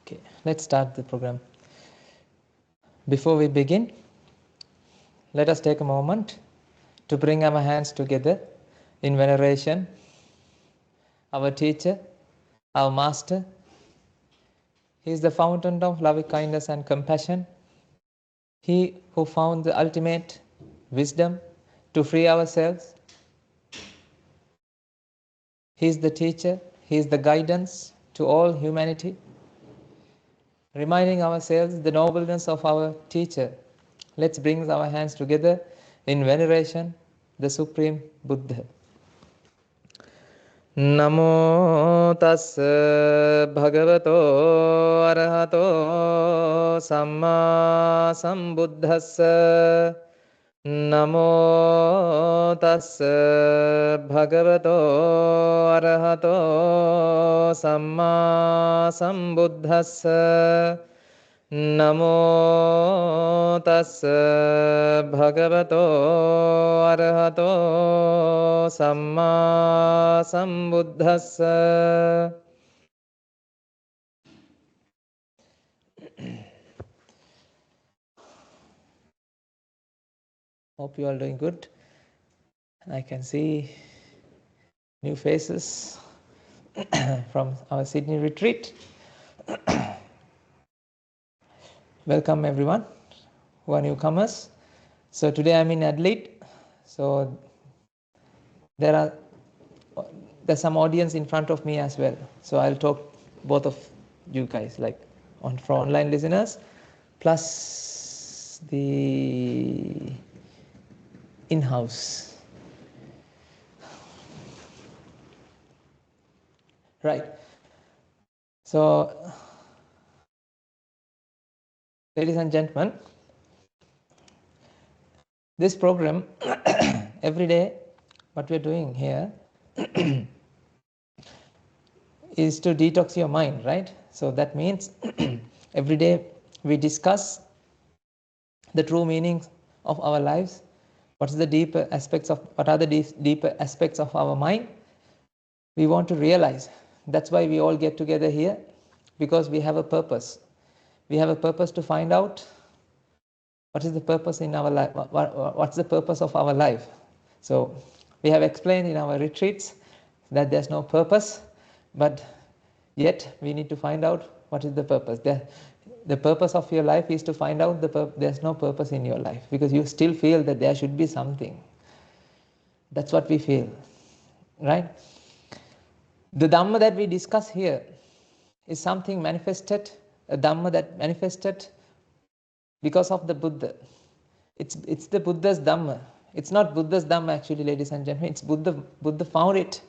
Okay, let's start the program. Before we begin, let us take a moment to bring our hands together in veneration. Our teacher, our master, he is the fountain of loving kindness and compassion. He who found the ultimate wisdom to free ourselves. He is the teacher, he is the guidance to all humanity. Reminding ourselves the nobleness of our teacher, let's bring our hands together in veneration, the Supreme Buddha. Namo tassa bhagavato arahato samma sambuddhassa. Namo tassa bhagavato arahato samma sambuddhassa. Namo tassa bhagavato arahato samma sambuddhassa. Hope you all doing good. I can see new faces from our Sydney retreat. Welcome everyone who are newcomers. So today I'm in Adelaide. So there's some audience in front of me as well. So I'll talk both of you guys, like for online listeners, plus the in-house. Right. So, ladies and gentlemen, this program, every day, what we're doing here is to detox your mind, right? So that means every day we discuss the true meanings of our lives. What are the deeper aspects of our mind? We want to realize. That's why we all get together here, because we have a purpose. We have a purpose to find out what is the purpose in our life. What's the purpose of our life? So we have explained in our retreats that there's no purpose, but yet we need to find out what is the purpose. The purpose of your life is to find out there's no purpose in your life, because you still feel that there should be something. That's what we feel, right? The Dhamma that we discuss here is something manifested, a Dhamma that manifested because of the Buddha. It's the Buddha's Dhamma. It's not Buddha's Dhamma actually, ladies and gentlemen. It's Buddha found it.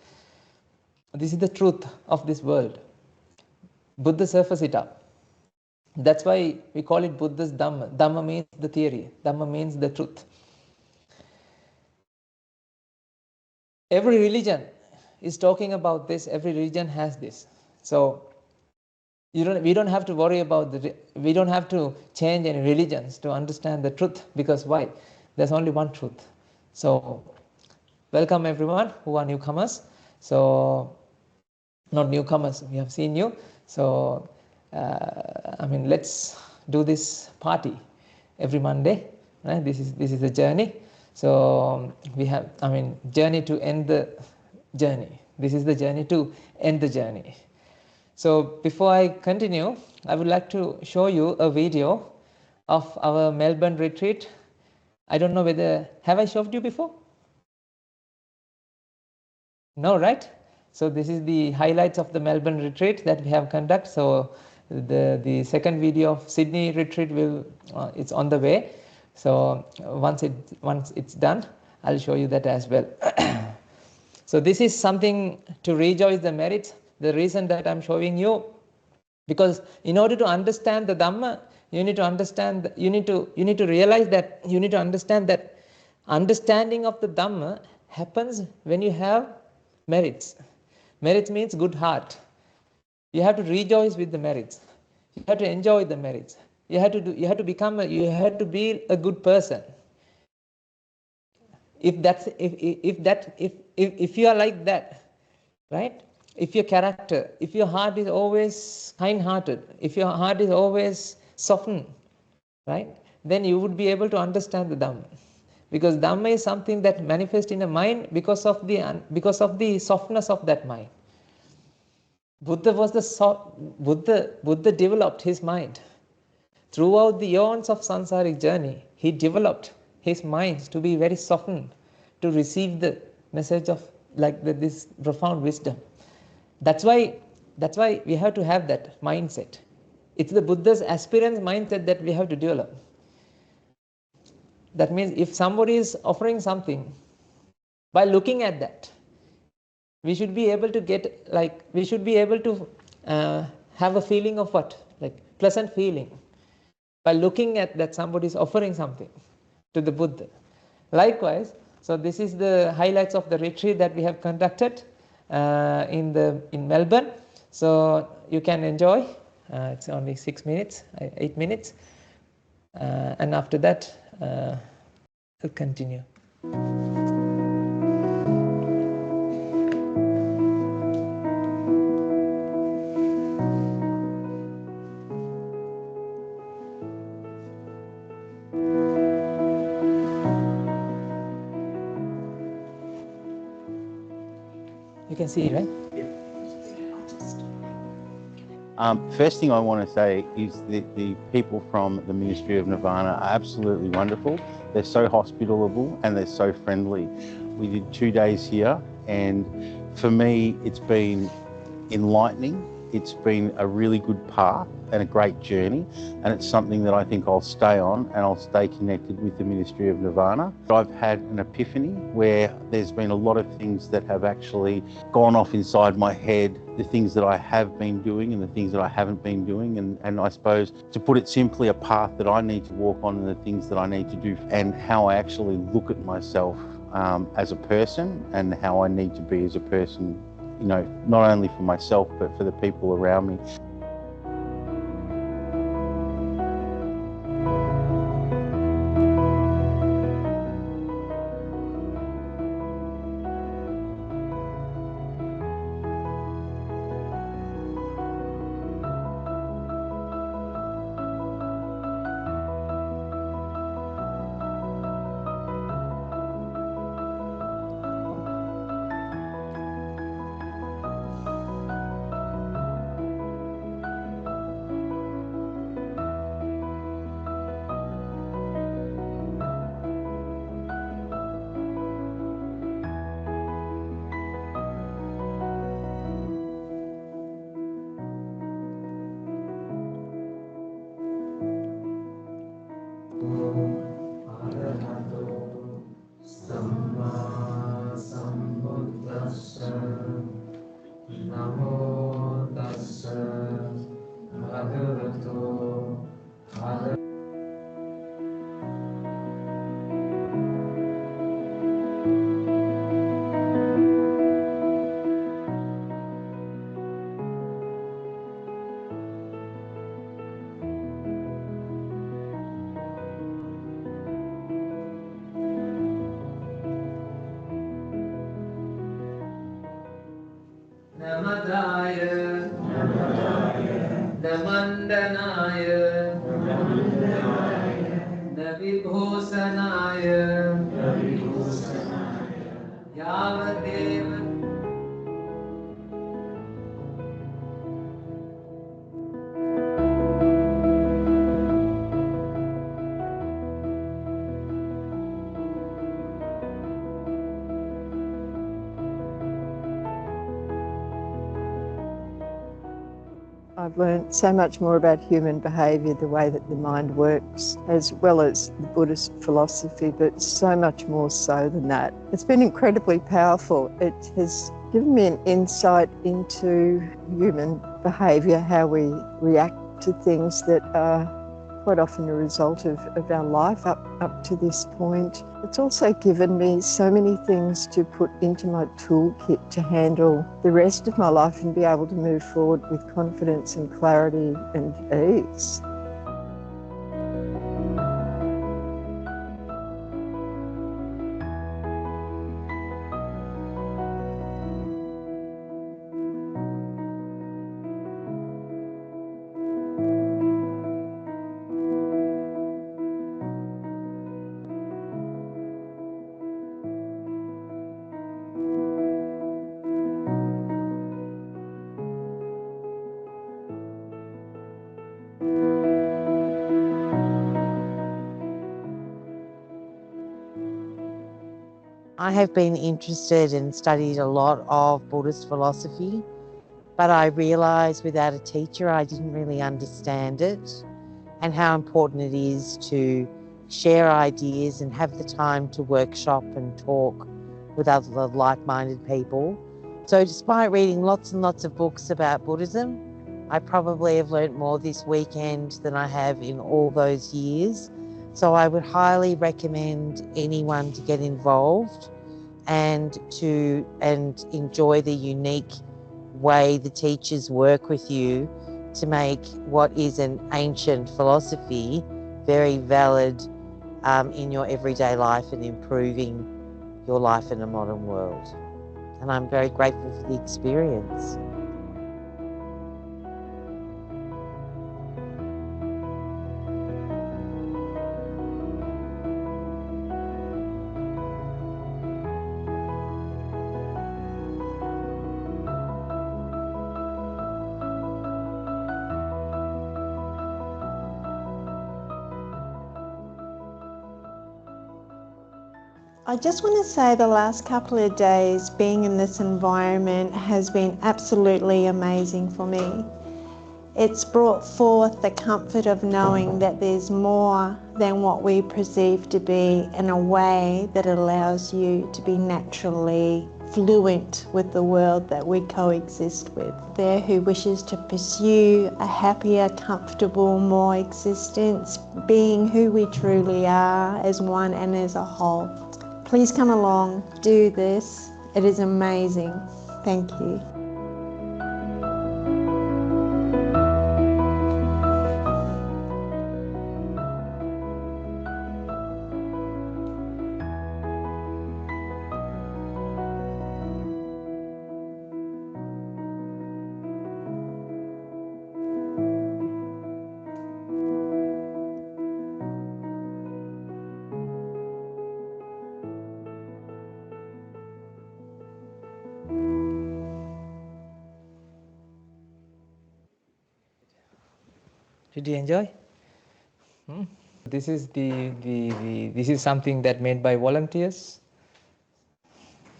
This is the truth of this world. Buddha surfaced it up. That's why we call it Buddha's Dhamma. Dhamma means the theory. Dhamma means the truth. Every religion is talking about this. Every religion has this. So we don't have to worry about we don't have to change any religions to understand the truth, because why? There's only one truth. So welcome everyone who are newcomers. So not newcomers, we have seen you. So let's do this party every Monday, right? This is a journey. So we have, journey to end the journey. This is the journey to end the journey. So before I continue, I would like to show you a video of our Melbourne retreat. I don't know have I showed you before? No, right? So this is the highlights of the Melbourne retreat that we have conducted. So the second video of Sydney retreat it's on the way. So once it's done, I'll show you that as well. So this is something to rejoice the merits. The reason that I'm showing you, because in order to understand the Dhamma, you need to understand. You need to realize that you need to understand that understanding of the Dhamma happens when you have merits. Merits means good heart. You have to rejoice with the merits. You have to enjoy the merits. You have to be a good person. If you are like that, right? if your character, if your heart is always kind-hearted, if your heart is always softened, right, then you would be able to understand the Dhamma. Because Dhamma is something that manifests in a mind because of the softness of that mind. Buddha developed his mind. Throughout the eons of samsaric journey, he developed his mind to be very softened, to receive the message of this profound wisdom. That's why we have to have that mindset. It's the Buddha's aspirant's mindset that we have to develop. That means if somebody is offering something, by looking at that, we should be able to have a feeling of what? Like pleasant feeling. By looking at that somebody is offering something to the Buddha. Likewise, so this is the highlights of the retreat that we have conducted in Melbourne. So you can enjoy. It's only 8 minutes. And after that, we'll continue. You can see, right? First thing I want to say is that the people from the Ministry of Nirvana are absolutely wonderful. They're so hospitable and they're so friendly. We did 2 days here, and for me, it's been enlightening. It's been a really good path and a great journey, and it's something that I think I'll stay on, and I'll stay connected with the Ministry of Nirvana. I've had an epiphany where there's been a lot of things that have actually gone off inside my head, the things that I have been doing and the things that I haven't been doing, and I suppose, to put it simply, a path that I need to walk on and the things that I need to do, and how I actually look at myself as a person and how I need to be as a person, you know, not only for myself, but for the people around me. Namadaya, Namandanaya, Navibhosanaya, Yavadeva. I've learned so much more about human behaviour, the way that the mind works, as well as the Buddhist philosophy, but so much more so than that. It's been incredibly powerful. It has given me an insight into human behaviour, how we react to things that are quite often a result of our life up to this point. It's also given me so many things to put into my toolkit to handle the rest of my life and be able to move forward with confidence and clarity and ease. I have been interested and studied a lot of Buddhist philosophy, but I realised without a teacher I didn't really understand it, and how important it is to share ideas and have the time to workshop and talk with other like-minded people. So despite reading lots and lots of books about Buddhism, I probably have learnt more this weekend than I have in all those years. So I would highly recommend anyone to get involved and enjoy the unique way the teachers work with you to make what is an ancient philosophy very valid in your everyday life and improving your life in a modern world. And I'm very grateful for the experience. I just want to say the last couple of days being in this environment has been absolutely amazing for me. It's brought forth the comfort of knowing that there's more than what we perceive to be, in a way that allows you to be naturally fluent with the world that we coexist with. There who wishes to pursue a happier, comfortable, more existence, being who we truly are as one and as a whole. Please come along, do this. It is amazing. Thank you. Did you enjoy? This is this is something that made by volunteers.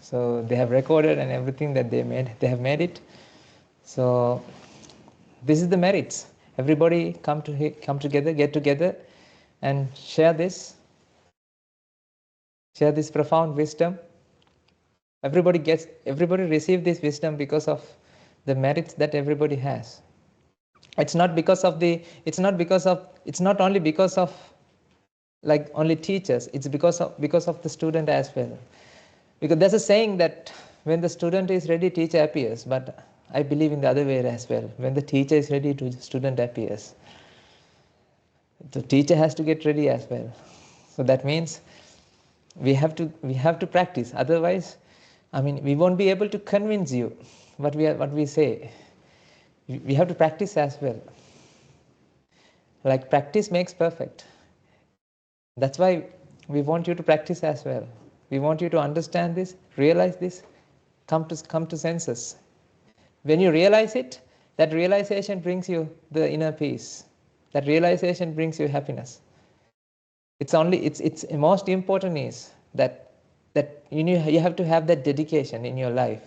So they have recorded and everything that they have made it. So this is the merits. Everybody come together, get together, and share this profound wisdom. Everybody receive this wisdom because of the merits that everybody has. It's not only because of like only teachers. It's because of the student as well. Because there's a saying that when the student is ready, teacher appears. But I believe in the other way as well. When the teacher is ready, the student appears. The teacher has to get ready as well. So that means we have to practice. Otherwise, I mean, we won't be able to convince you what we say. We have to practice as well. Like practice makes perfect. That's why we want you to practice as well. We want you to understand this, realize this, come to senses. When you realize it, that realization brings you the inner peace. That realization brings you happiness. It's most important is that you have to have that dedication in your life.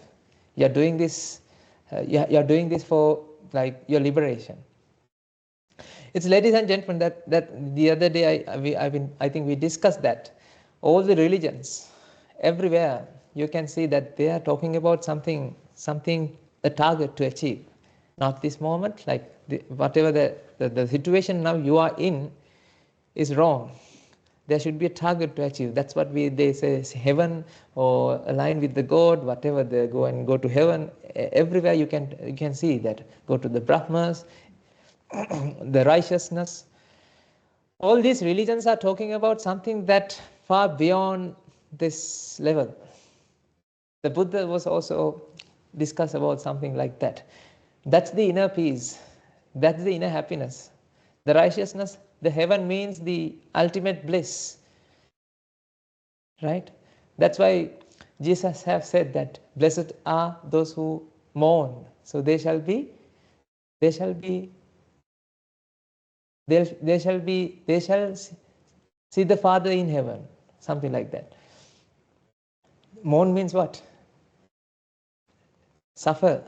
You're doing this. You're doing this for like your liberation. It's, ladies and gentlemen, that the other day I think we discussed that all the religions everywhere you can see that they are talking about something a target to achieve. Not this moment, like whatever the situation now you are in is wrong. There should be a target to achieve. That's what they say heaven or align with the God, whatever they go to heaven. Everywhere you can see that. Go to the Brahmas, the righteousness. All these religions are talking about something that far beyond this level. The Buddha was also discussed about something like that. That's the inner peace. That's the inner happiness. The righteousness, the heaven means the ultimate bliss. Right? That's why Jesus have said that blessed are those who mourn. So they shall see the Father in heaven. Something like that. Mourn means what? Suffer.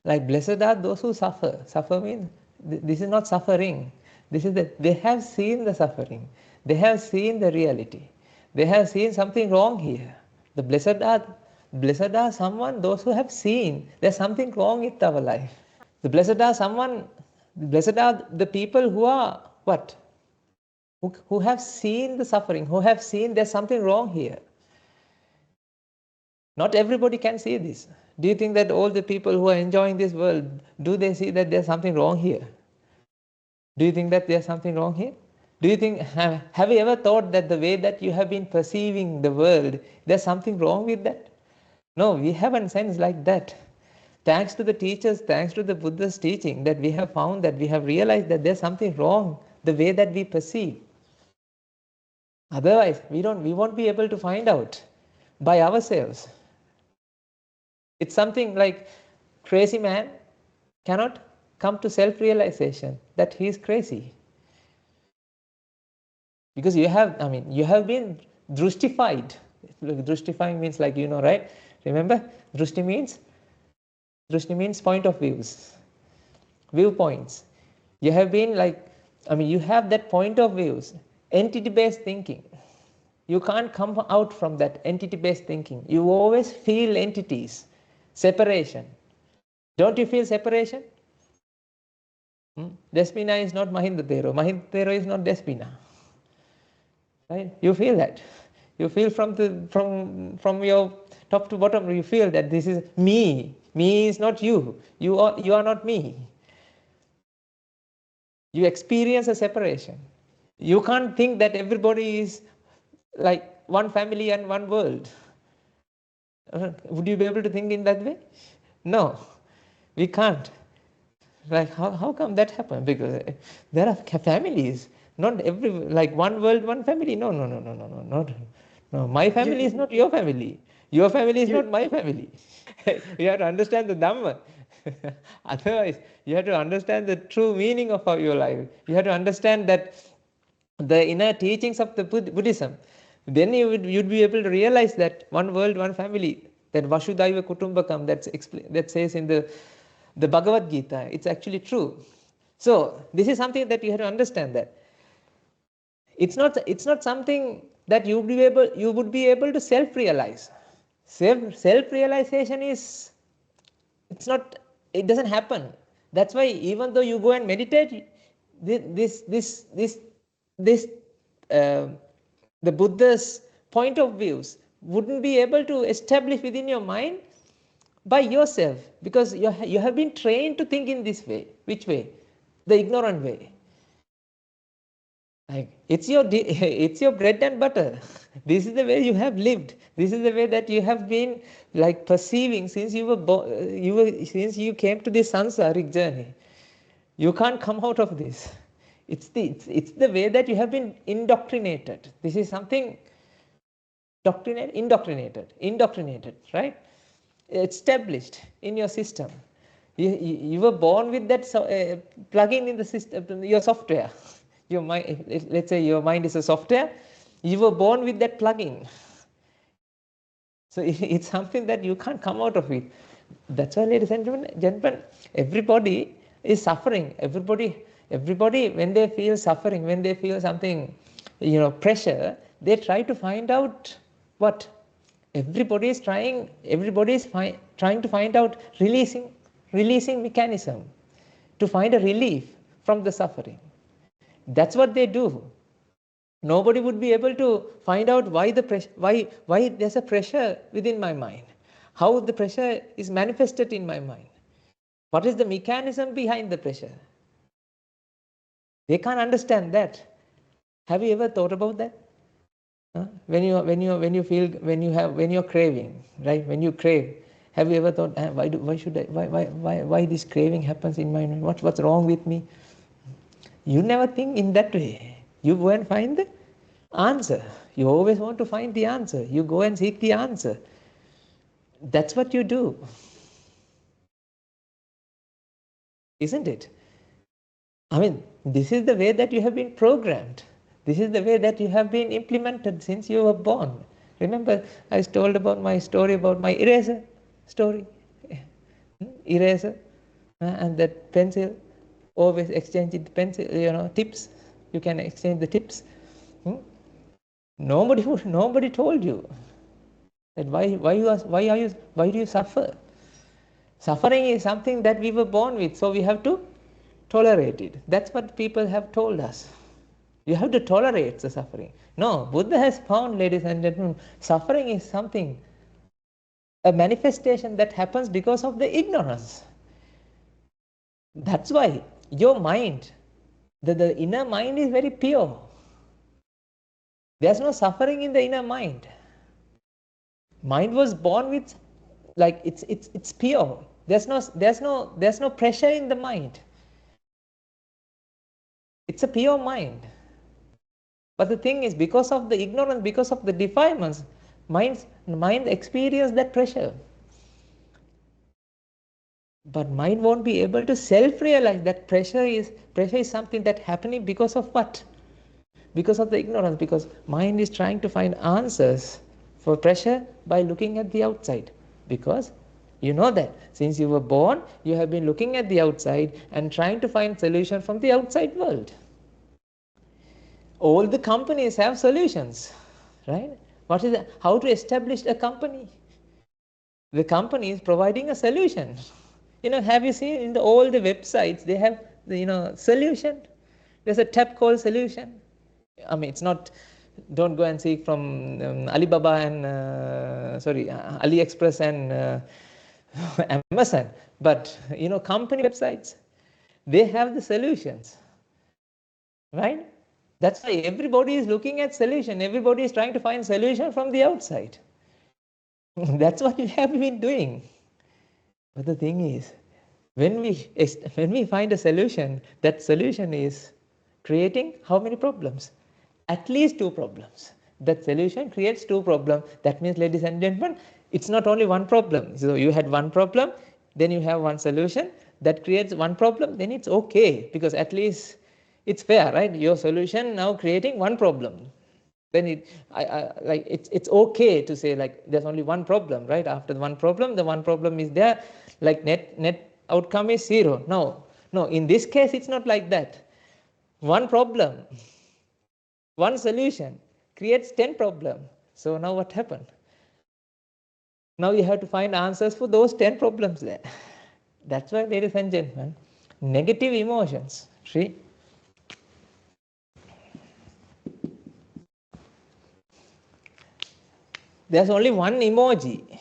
Like blessed are those who suffer. Suffer means this is not suffering. This is that they have seen the suffering. They have seen the reality. They have seen something wrong here. The blessed are someone, those who have seen there's something wrong with our life. The blessed are the people who are what? Who have seen the suffering, who have seen there's something wrong here. Not everybody can see this. Do you think that all the people who are enjoying this world, do they see that there's something wrong here? Do you think that there's something wrong here? Do you think, have you ever thought that the way that you have been perceiving the world, there's something wrong with that? No, we haven't sensed like that. Thanks to the teachers, thanks to the Buddha's teaching, that we have found that we have realized that there's something wrong the way that we perceive. Otherwise, we won't be able to find out by ourselves. It's something like crazy man cannot come to self-realization that he is crazy. Because you have been drustified. Drustifying means like, right? Remember, drusti means point of views, viewpoints. You have been you have that point of views, entity-based thinking. You can't come out from that entity-based thinking. You always feel entities, separation. Don't you feel separation? Despina is not Mahindathero. Mahindathero is not Despina. Right? You feel that. You feel from your top to bottom. You feel that this is me. Me is not you. You are not me. You experience a separation. You can't think that everybody is like one family and one world. Would you be able to think in that way? No, we can't. Like how come that happened? Because there are families, not every one world, one family. No. My family is not your family. Your family is not my family. You have to understand the Dhamma. Otherwise, you have to understand the true meaning of your life. You have to understand that the inner teachings of the Buddhism. Then you'd be able to realize that one world, one family, that Vasudhaiva Kutumbakam that says in the Bhagavad Gita, it's actually true. So this is something that you have to understand, that it's not something that you would be able to self-realize. Self-realization it doesn't happen. That's why even though you go and meditate, the Buddha's point of views wouldn't be able to establish within your mind by yourself, because you have been trained to think in this way. Which way? The ignorant way. Like it's your bread and butter. This is the way you have lived. This is the way that you have been perceiving since you were since you came to this samsaric journey. You can't come out of this. It's the way that you have been indoctrinated. This is something indoctrinated, right? Established in your system. You were born with that plug-in in the system, your software. Your mind, let's say your mind is a software. You were born with that plug-in. So it's something that you can't come out of it. That's why, ladies and gentlemen, everybody is suffering. Everybody, when they feel suffering, when they feel something, pressure, they try to find out what? Everybody is trying to find out releasing mechanism to find a relief from the suffering. That's what they do. Nobody would be able to find out why there's a pressure within my mind, how the pressure is manifested in my mind. What is the mechanism behind the pressure? They can't understand that. Have you ever thought about that? When you're craving, right? When you crave, have you ever thought, why this craving happens in my mind? What's wrong with me? You never think in that way. You go and find the answer. You always want to find the answer. You go and seek the answer. That's what you do. Isn't it? I mean, this is the way that you have been programmed. This is the way that you have been implemented since you were born. Remember, I told about my story about my eraser story. Eraser and that pencil, always exchanging the pencil, tips. You can exchange the tips. Nobody told you that why do you suffer? Suffering is something that we were born with, so we have to tolerate it. That's what people have told us. You have to tolerate the suffering. No, Buddha has found, ladies and gentlemen, suffering is something, a manifestation that happens because of the ignorance. That's why your mind, the inner mind is very pure. There's no suffering in the inner mind. Mind was born with, like, it's pure. There's no pressure in the mind. It's a pure mind. But the thing is, because of the ignorance, because of the defilements, mind experiences that pressure. But mind won't be able to self-realize that pressure is something that's happening because of what? Because of the ignorance, because mind is trying to find answers for pressure by looking at the outside. Because you know that since you were born, you have been looking at the outside and trying to find solution from the outside world. All the companies have solutions, right? What is it? How to establish a company? The company is providing a solution. Have you seen in all the websites, they have the solution? There's a tab called solution. I mean, it's not, don't go and seek from Alibaba and, AliExpress and Amazon. But, company websites, they have the solutions, right? That's why everybody is looking at solution. Everybody is trying to find solution from the outside. That's what you have been doing. But the thing is, when we find a solution, that solution is creating how many problems? At least 2 problems. That solution creates 2 problems. That means, ladies and gentlemen, it's not only one problem. So you had one problem, then you have one solution that creates one problem, then it's okay, because at least it's fair, right? Your solution now creating one problem. Then it's okay to say, like, there's only one problem, right? After the one problem is there, like net outcome is 0. No, in this case it's not like that. One problem, one solution creates 10 problems. So now what happened? Now you have to find answers for those 10 problems there. That's why, ladies and gentlemen, negative emotions, see, there's only one emoji,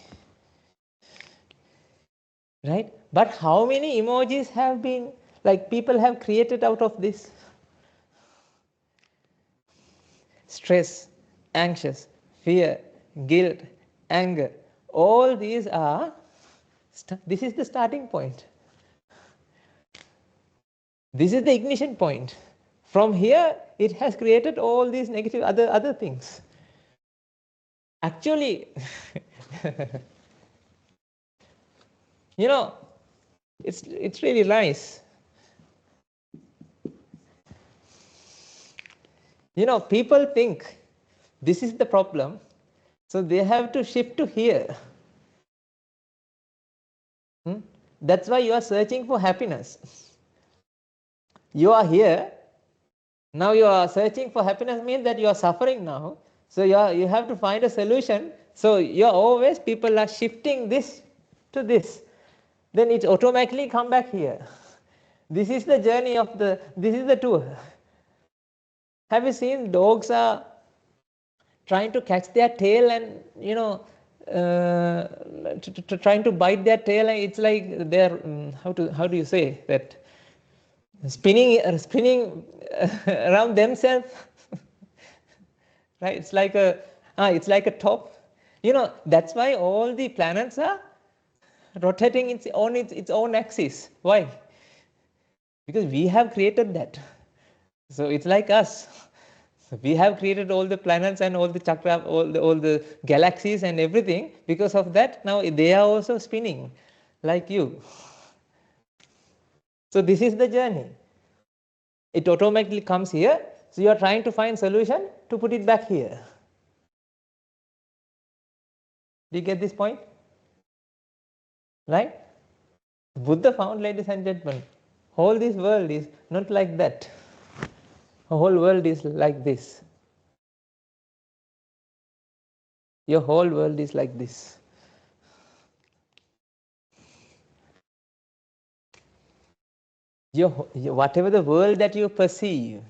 right? But how many emojis have been, like, people have created out of this? Stress, anxious, fear, guilt, anger, all these are, this is the starting point. This is the ignition point. From here, it has created all these negative other things. Actually, it's really nice. People think this is the problem, so they have to shift to here. That's why you are searching for happiness. You are here, now you are searching for happiness, means that you are suffering now. So you have to find a solution. So people are shifting this to this. Then it automatically come back here. This is the journey this is the tour. Have you seen dogs are trying to catch their tail and, trying to bite their tail, and it's like they're, how do you say that? Spinning around themselves. Right? It's like a top. That's why all the planets are rotating its own axis. Why? Because we have created that. So it's like us. So we have created all the planets and all the chakra, all the galaxies and everything. Because of that, now they are also spinning like you. So this is the journey. It automatically comes here. So you are trying to find solution to put it back here. Do you get this point? Right? Buddha found, ladies and gentlemen, whole this world is not like that. The whole world is like this. Your whole world is like this. Whatever the world that you perceive,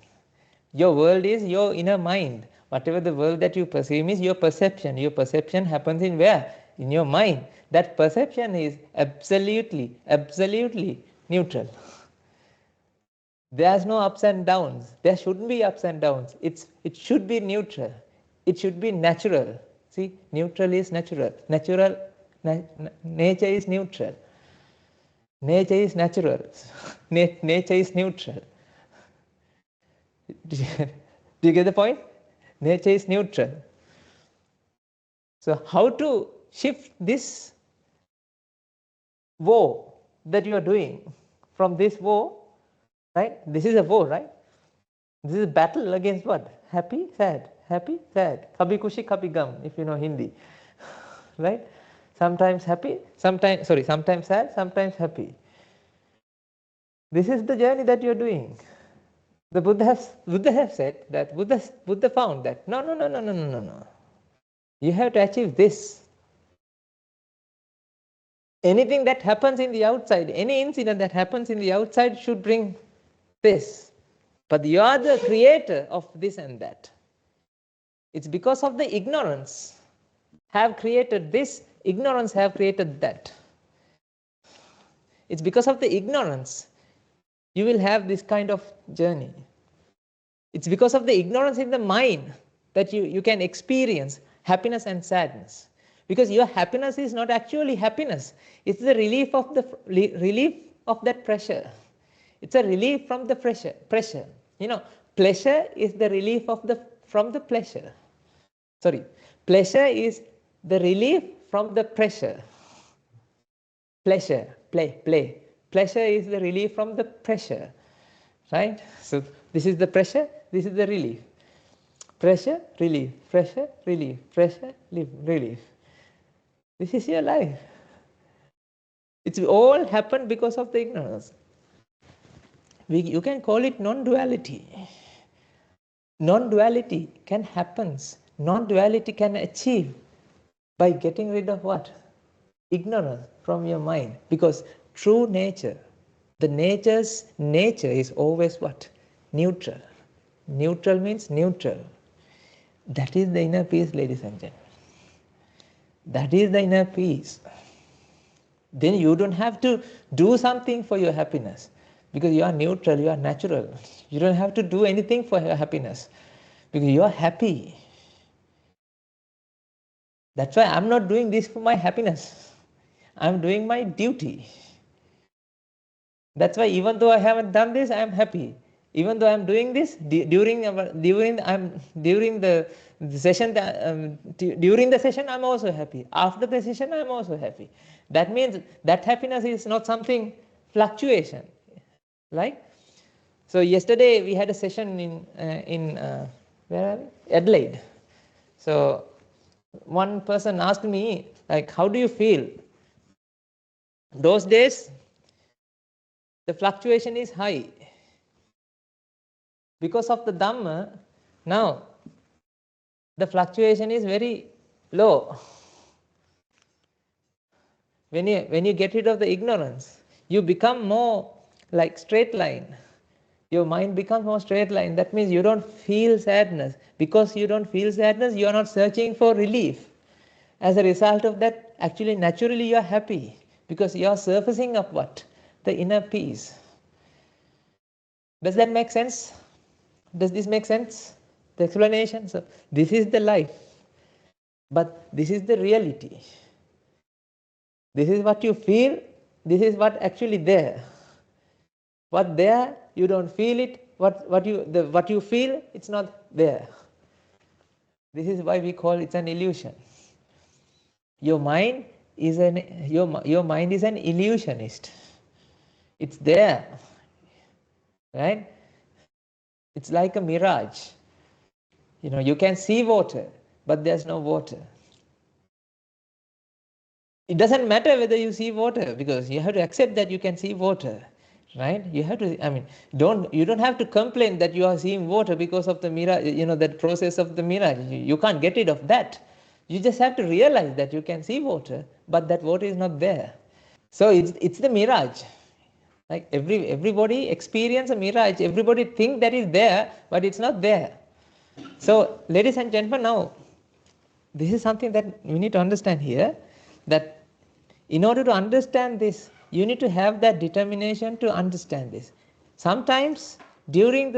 your world is your inner mind. Whatever the world that you perceive is your perception. Your perception happens in where? In your mind. That perception is absolutely neutral. There's no ups and downs. There shouldn't be ups and downs. It should be neutral. It should be natural. See, neutral is natural. Nature is neutral. Nature is natural. Nature is neutral. Do you get the point? Nature is neutral. So how to shift this war that you are doing from this war, right? This is a war, right? This is a battle against what? Happy, sad, happy, sad. Kabhi khushi, kabhi gum, if you know Hindi. Right? Sometimes happy, sometimes sad, sometimes happy. This is the journey that you're doing. The Buddha has said that Buddha found that no. You have to achieve this. Anything that happens in the outside, any incident that happens in the outside should bring this. But you are the creator of this and that. It's because of the ignorance have created this, ignorance have created that. It's because of the ignorance you will have this kind of journey. It's because of the ignorance in the mind that you can experience happiness and sadness. Because your happiness is not actually happiness. It's the relief of that pressure. It's a relief from the pressure. You know, pleasure is the relief from the pleasure. Sorry, pleasure is the relief from the pressure. Pleasure, play. Pleasure is the relief from the pressure. Right? So this is the pressure, this is the relief. Pressure, relief, pressure, relief, pressure, relief. This is your life. It's all happened because of the ignorance. You can call it non-duality. Non-duality can happen. Non-duality can achieve by getting rid of what? Ignorance from your mind. Because true nature, the nature's nature is always what? Neutral. Neutral means neutral. That is the inner peace, ladies and gentlemen. That is the inner peace. Then you don't have to do something for your happiness. Because you are neutral, you are natural. You don't have to do anything for your happiness. Because you are happy. That's why I'm not doing this for my happiness. I'm doing my duty. That's why even though I haven't done this, I'm happy. Even though I'm doing this during the session, I'm also happy. After the session, I'm also happy. That means that happiness is not something fluctuation, right? So yesterday we had a session in where are we? Adelaide. So one person asked me, like, how do you feel? Those days, the fluctuation is high. Because of the Dhamma, now the fluctuation is very low. When you get rid of the ignorance, you become more like straight line. Your mind becomes more straight line. That means you don't feel sadness. Because you don't feel sadness, you are not searching for relief. As a result of that, actually naturally you are happy. Because you are surfacing up what? The inner peace. Does that make sense? Does this make sense? The explanation? So this is the life. But this is the reality. This is what you feel. This is what actually there. What there, you don't feel it. What you feel, it's not there. This is why we call it an illusion. Your mind is an illusionist. It's there, right? It's like a mirage. You know, you can see water, but there's no water. it doesn't matter whether you see water, because you have to accept that you can see water, right? You have to, I mean, you don't have to complain that you are seeing water because of the mirage, that process of the mirage. You can't get rid of that. You just have to realize that you can see water, but that water is not there. So it's the mirage. Like everybody experience a mirage. Everybody think that is there, but it's not there. So ladies and gentlemen, now this is something that we need to understand here, that in order to understand this, you need to have that determination to understand this. Sometimes during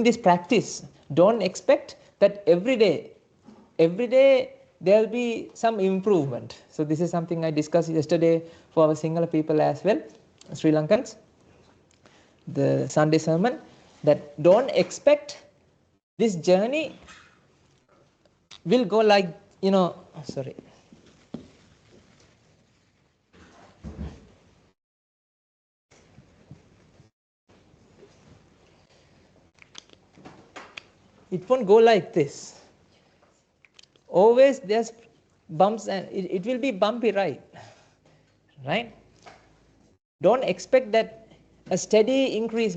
this practice, don't expect that every day there will be some improvement. So this is something I discussed yesterday for our Sinhala people as well, Sri Lankans, the Sunday sermon, that don't expect this journey will go like, sorry. It won't go like this. Always there's bumps, and it will be bumpy ride, right? Don't expect that a steady increase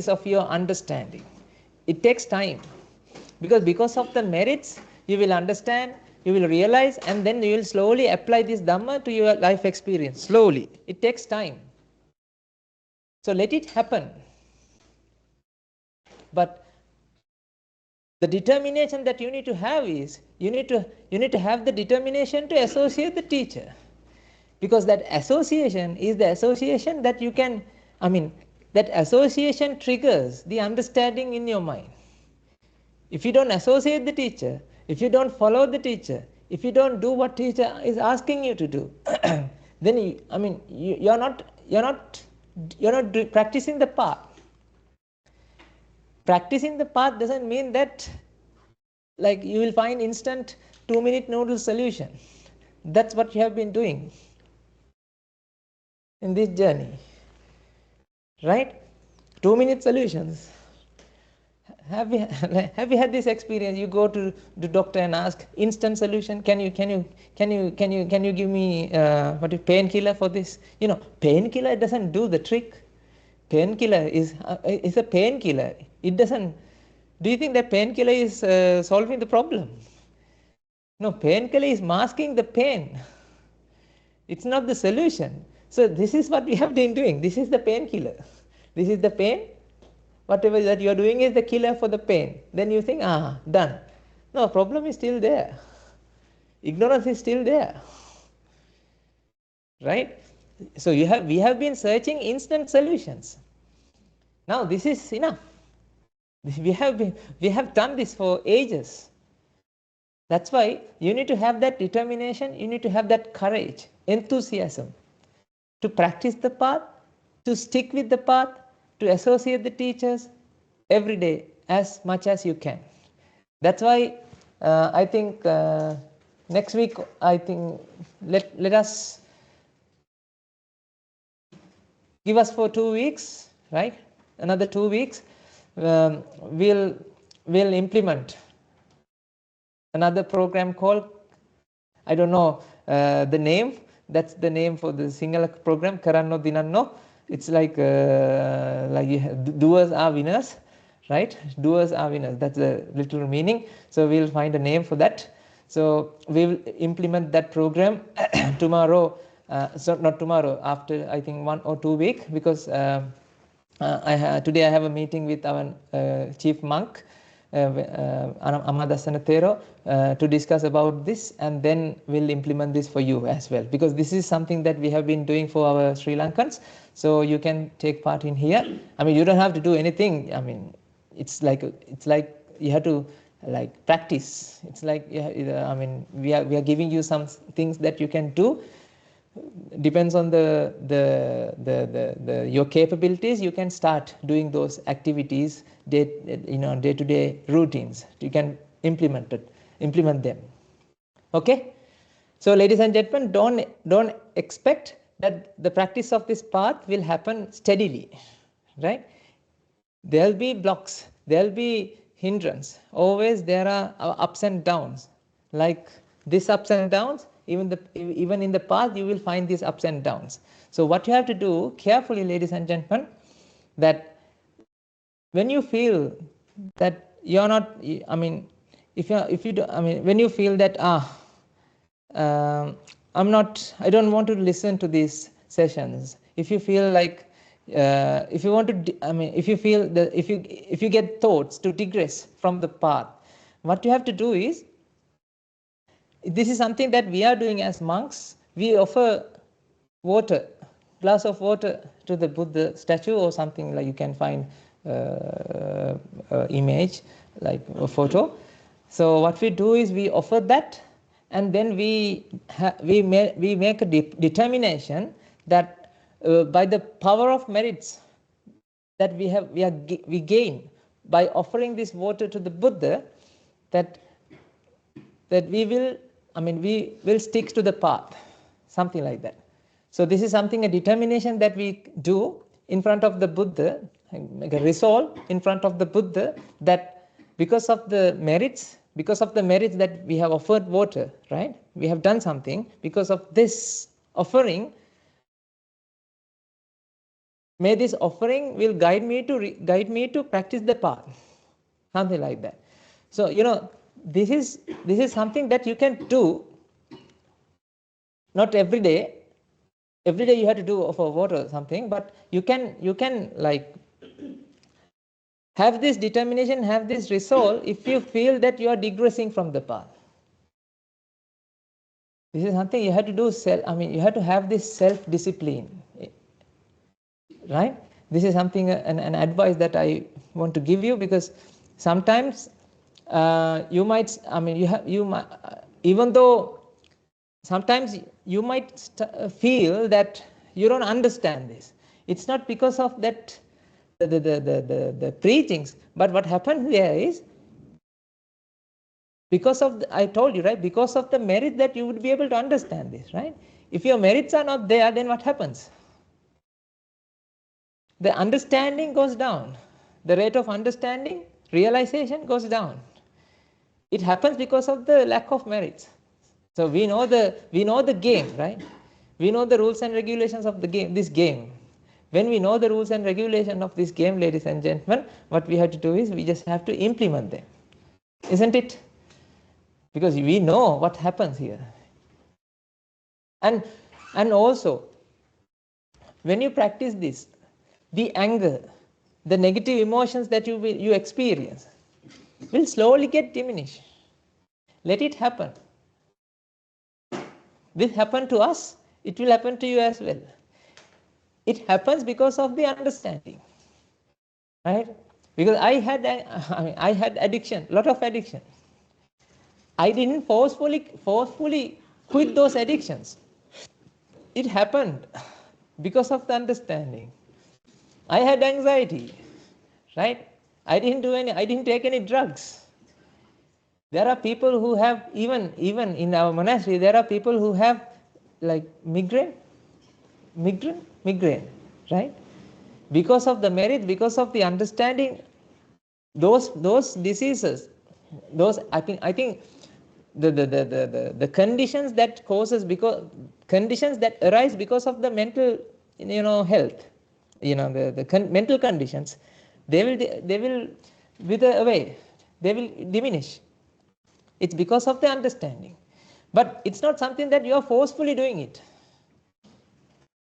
of your understanding. It takes time, because of the merits you will understand, you will realize, and then you will slowly apply this Dhamma to your life experience. Slowly. It takes time. So let it happen. But the determination that you need to have is, you need to have the determination to associate the teacher. Because that association is the association that you can, that association triggers the understanding in your mind. If you don't associate the teacher, if you don't follow the teacher, if you don't do what teacher is asking you to do, then you're not practicing the path. Practicing the path doesn't mean that like you will find instant 2-minute noodle solution. That's what you have been doing in this journey, right? 2-minute solutions. Have you had this experience? You go to the doctor and ask instant solution. Can you give me painkiller for this? Painkiller doesn't do the trick. Painkiller is a painkiller. It doesn't. Do you think that painkiller is solving the problem? No, painkiller is masking the pain. It's not the solution. So this is what we have been doing. This is the painkiller. This is the pain. Whatever that you are doing is the killer for the pain. Then you think, done. No, problem is still there. Ignorance is still there. Right? So we have been searching instant solutions. Now this is enough. We have done this for ages. That's why you need to have that determination, you need to have that courage, enthusiasm to practice the path, to stick with the path, to associate the teachers every day as much as you can. That's why I think next week, I think let us give us for 2 weeks, right? Another 2 weeks, we'll implement another program called, I don't know the name. That's the name for the Sinhala program, Karanno Dinanno. It's like doers are winners, right? Doers are winners. That's the literal meaning. So we'll find a name for that. So we will implement that program tomorrow. So not tomorrow, after I think 1 or 2 weeks, because today I have a meeting with our chief monk, Amadasana Thero, to discuss about this, and then we'll implement this for you as well, because this is something that we have been doing for our Sri Lankans. So you can take part in here. You don't have to do anything. It's like you have to practice. It's like we are giving you some things that you can do. Depends on your capabilities. You can start doing those activities, day-to-day routines. You can implement them. Okay. So, ladies and gentlemen, don't expect that the practice of this path will happen steadily, right? There'll be blocks. There'll be hindrance. Always there are ups and downs. Like these ups and downs, even in the path you will find these ups and downs. So what you have to do carefully, ladies and gentlemen, that when you feel that you're not, I mean, if you do, I mean, when you feel that I don't want to listen to these sessions. If you feel like, if you want to, I mean, if you feel that, if you get thoughts to digress from the path, what you have to do is, this is something that we are doing as monks. We offer water, glass of water to the Buddha statue or something, like you can find image like a photo. So what we do is we offer that, and then we make a determination that by the power of merits that we gain by offering this water to the Buddha, that we will stick to the path, something like that. So this is something, a determination that we do in front of the Buddha, make a resolve in front of the Buddha, that because of the merits that we have offered water, right? We have done something. Because of this offering, may this offering will guide me to practice the path, something like that. So this is something that you can do, not every day. Every day you have to do offer water or something, but you can like have this determination, have this resolve if you feel that you are digressing from the path. This is something you have to do. You have to have this self-discipline, right? This is something, an advice that I want to give you, because sometimes you might, even though sometimes you might feel that you don't understand this. It's not because of that the preachings, but what happens there is, because of I told you, right, because of the merit that you would be able to understand this, right? If your merits are not there, then what happens? The understanding goes down. The rate of understanding, realization goes down. It happens because of the lack of merits. So we know the game, right? We know the rules and regulations of the game, this game. When we know the rules and regulations of this game, ladies and gentlemen, what we have to do is we just have to implement them, isn't it? Because we know what happens here. And also, when you practice this, the anger, the negative emotions that you experience will slowly get diminished. Let it happen. This happened to us, it will happen to you as well. It happens because of the understanding, right? Because I had addiction, lot of addiction. I didn't forcefully quit those addictions. It happened because of the understanding. I had anxiety, right? I didn't take any drugs. There are people who have, even in our monastery, there are people who have like migraine, right? Because of the merit, because of the understanding, those diseases, those I think the conditions that conditions that arise because of the mental health, the mental conditions, they will wither away, they will diminish. It's because of the understanding. But it's not something that you are forcefully doing it.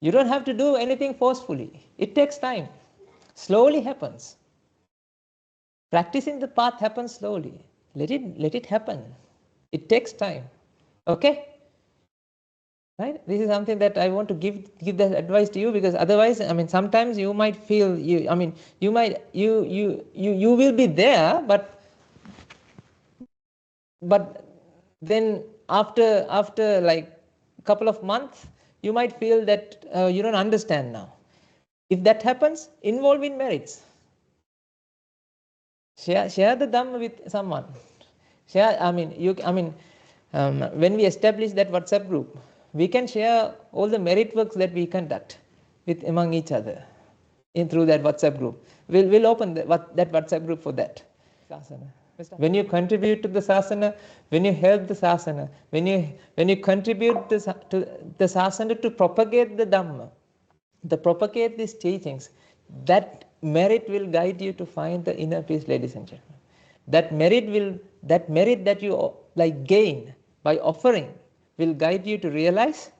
You don't have to do anything forcefully. It takes time. Slowly happens. Practicing the path happens slowly. Let it happen. It takes time. Okay? Right? This is something that I want to give that advice to you, because otherwise, sometimes you might feel you will be there, but then after like a couple of months, you might feel that you don't understand now. If that happens, involve in merits. Share the Dhamma with someone. When we establish that WhatsApp group, we can share all the merit works that we conduct among each other through that WhatsApp group. We'll open that WhatsApp group for that. sasana. When you contribute to the sasana, when you help the sasana, when you contribute to the sasana to propagate the Dhamma, to propagate these teachings, that merit will guide you to find the inner peace, ladies and gentlemen. That merit that you like gain by offering will guide you to realize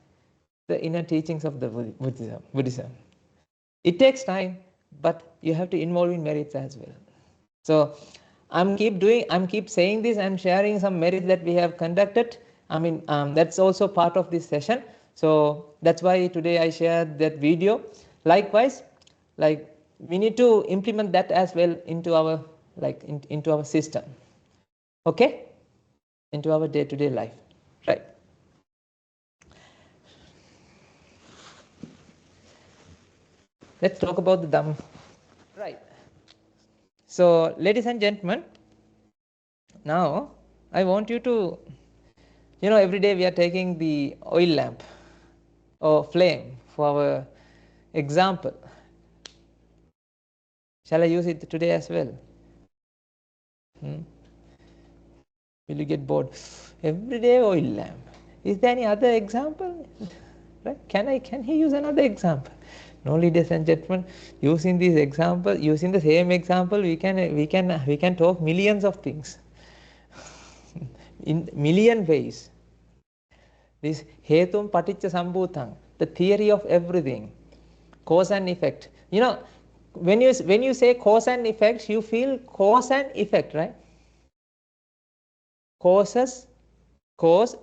the inner teachings of the Buddhism. It takes time, but you have to involve in merits as well. So I'm keep saying this and sharing some merits that we have conducted. I mean, that's also part of this session. So that's why today I shared that video. Likewise, like we need to implement that as well into our into our system. Okay, into our day-to-day life, right? Let's talk about the Dhamma. Right. So, ladies and gentlemen, now I want you to, every day we are taking the oil lamp or flame for our example. Shall I use it today as well? Will you get bored? Every day oil lamp. Is there any other example? Right? Can he use another example? No, ladies and gentlemen, using this example, using the same example, we can talk millions of things in million ways. This hetum paticca sambhutang, the theory of everything, cause and effect. When you say cause and effect, you feel cause and effect, right? Cause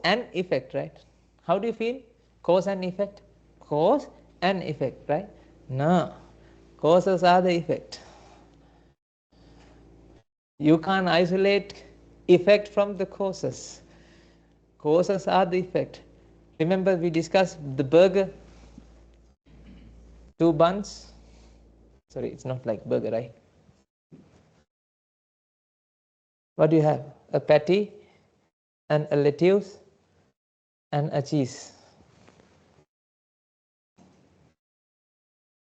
and effect, right? How do you feel? Cause and effect. Cause and effect, right? No, causes are the effect. You can't isolate effect from the causes. Causes are the effect. Remember we discussed the burger, 2 buns. Sorry, it's not like burger, right? What do you have? A patty and a lettuce and a cheese.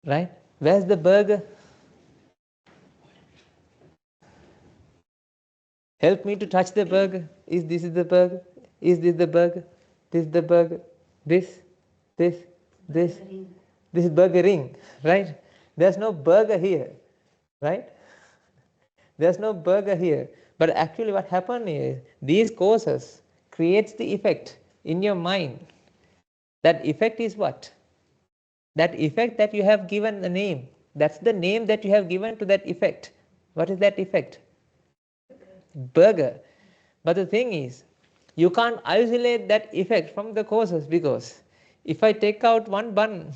Right? Where's the burger? Help me to touch the burger. Is this the burger? Is this the burger? This the burger? This is burgering, right? There's no burger here, right? There's no burger here. But actually what happened is, these causes creates the effect in your mind. That effect is what? That effect that you have given a name. That's the name that you have given to that effect. What is that effect? Burger. But the thing is, you can't isolate that effect from the causes, because if I take out 1 bun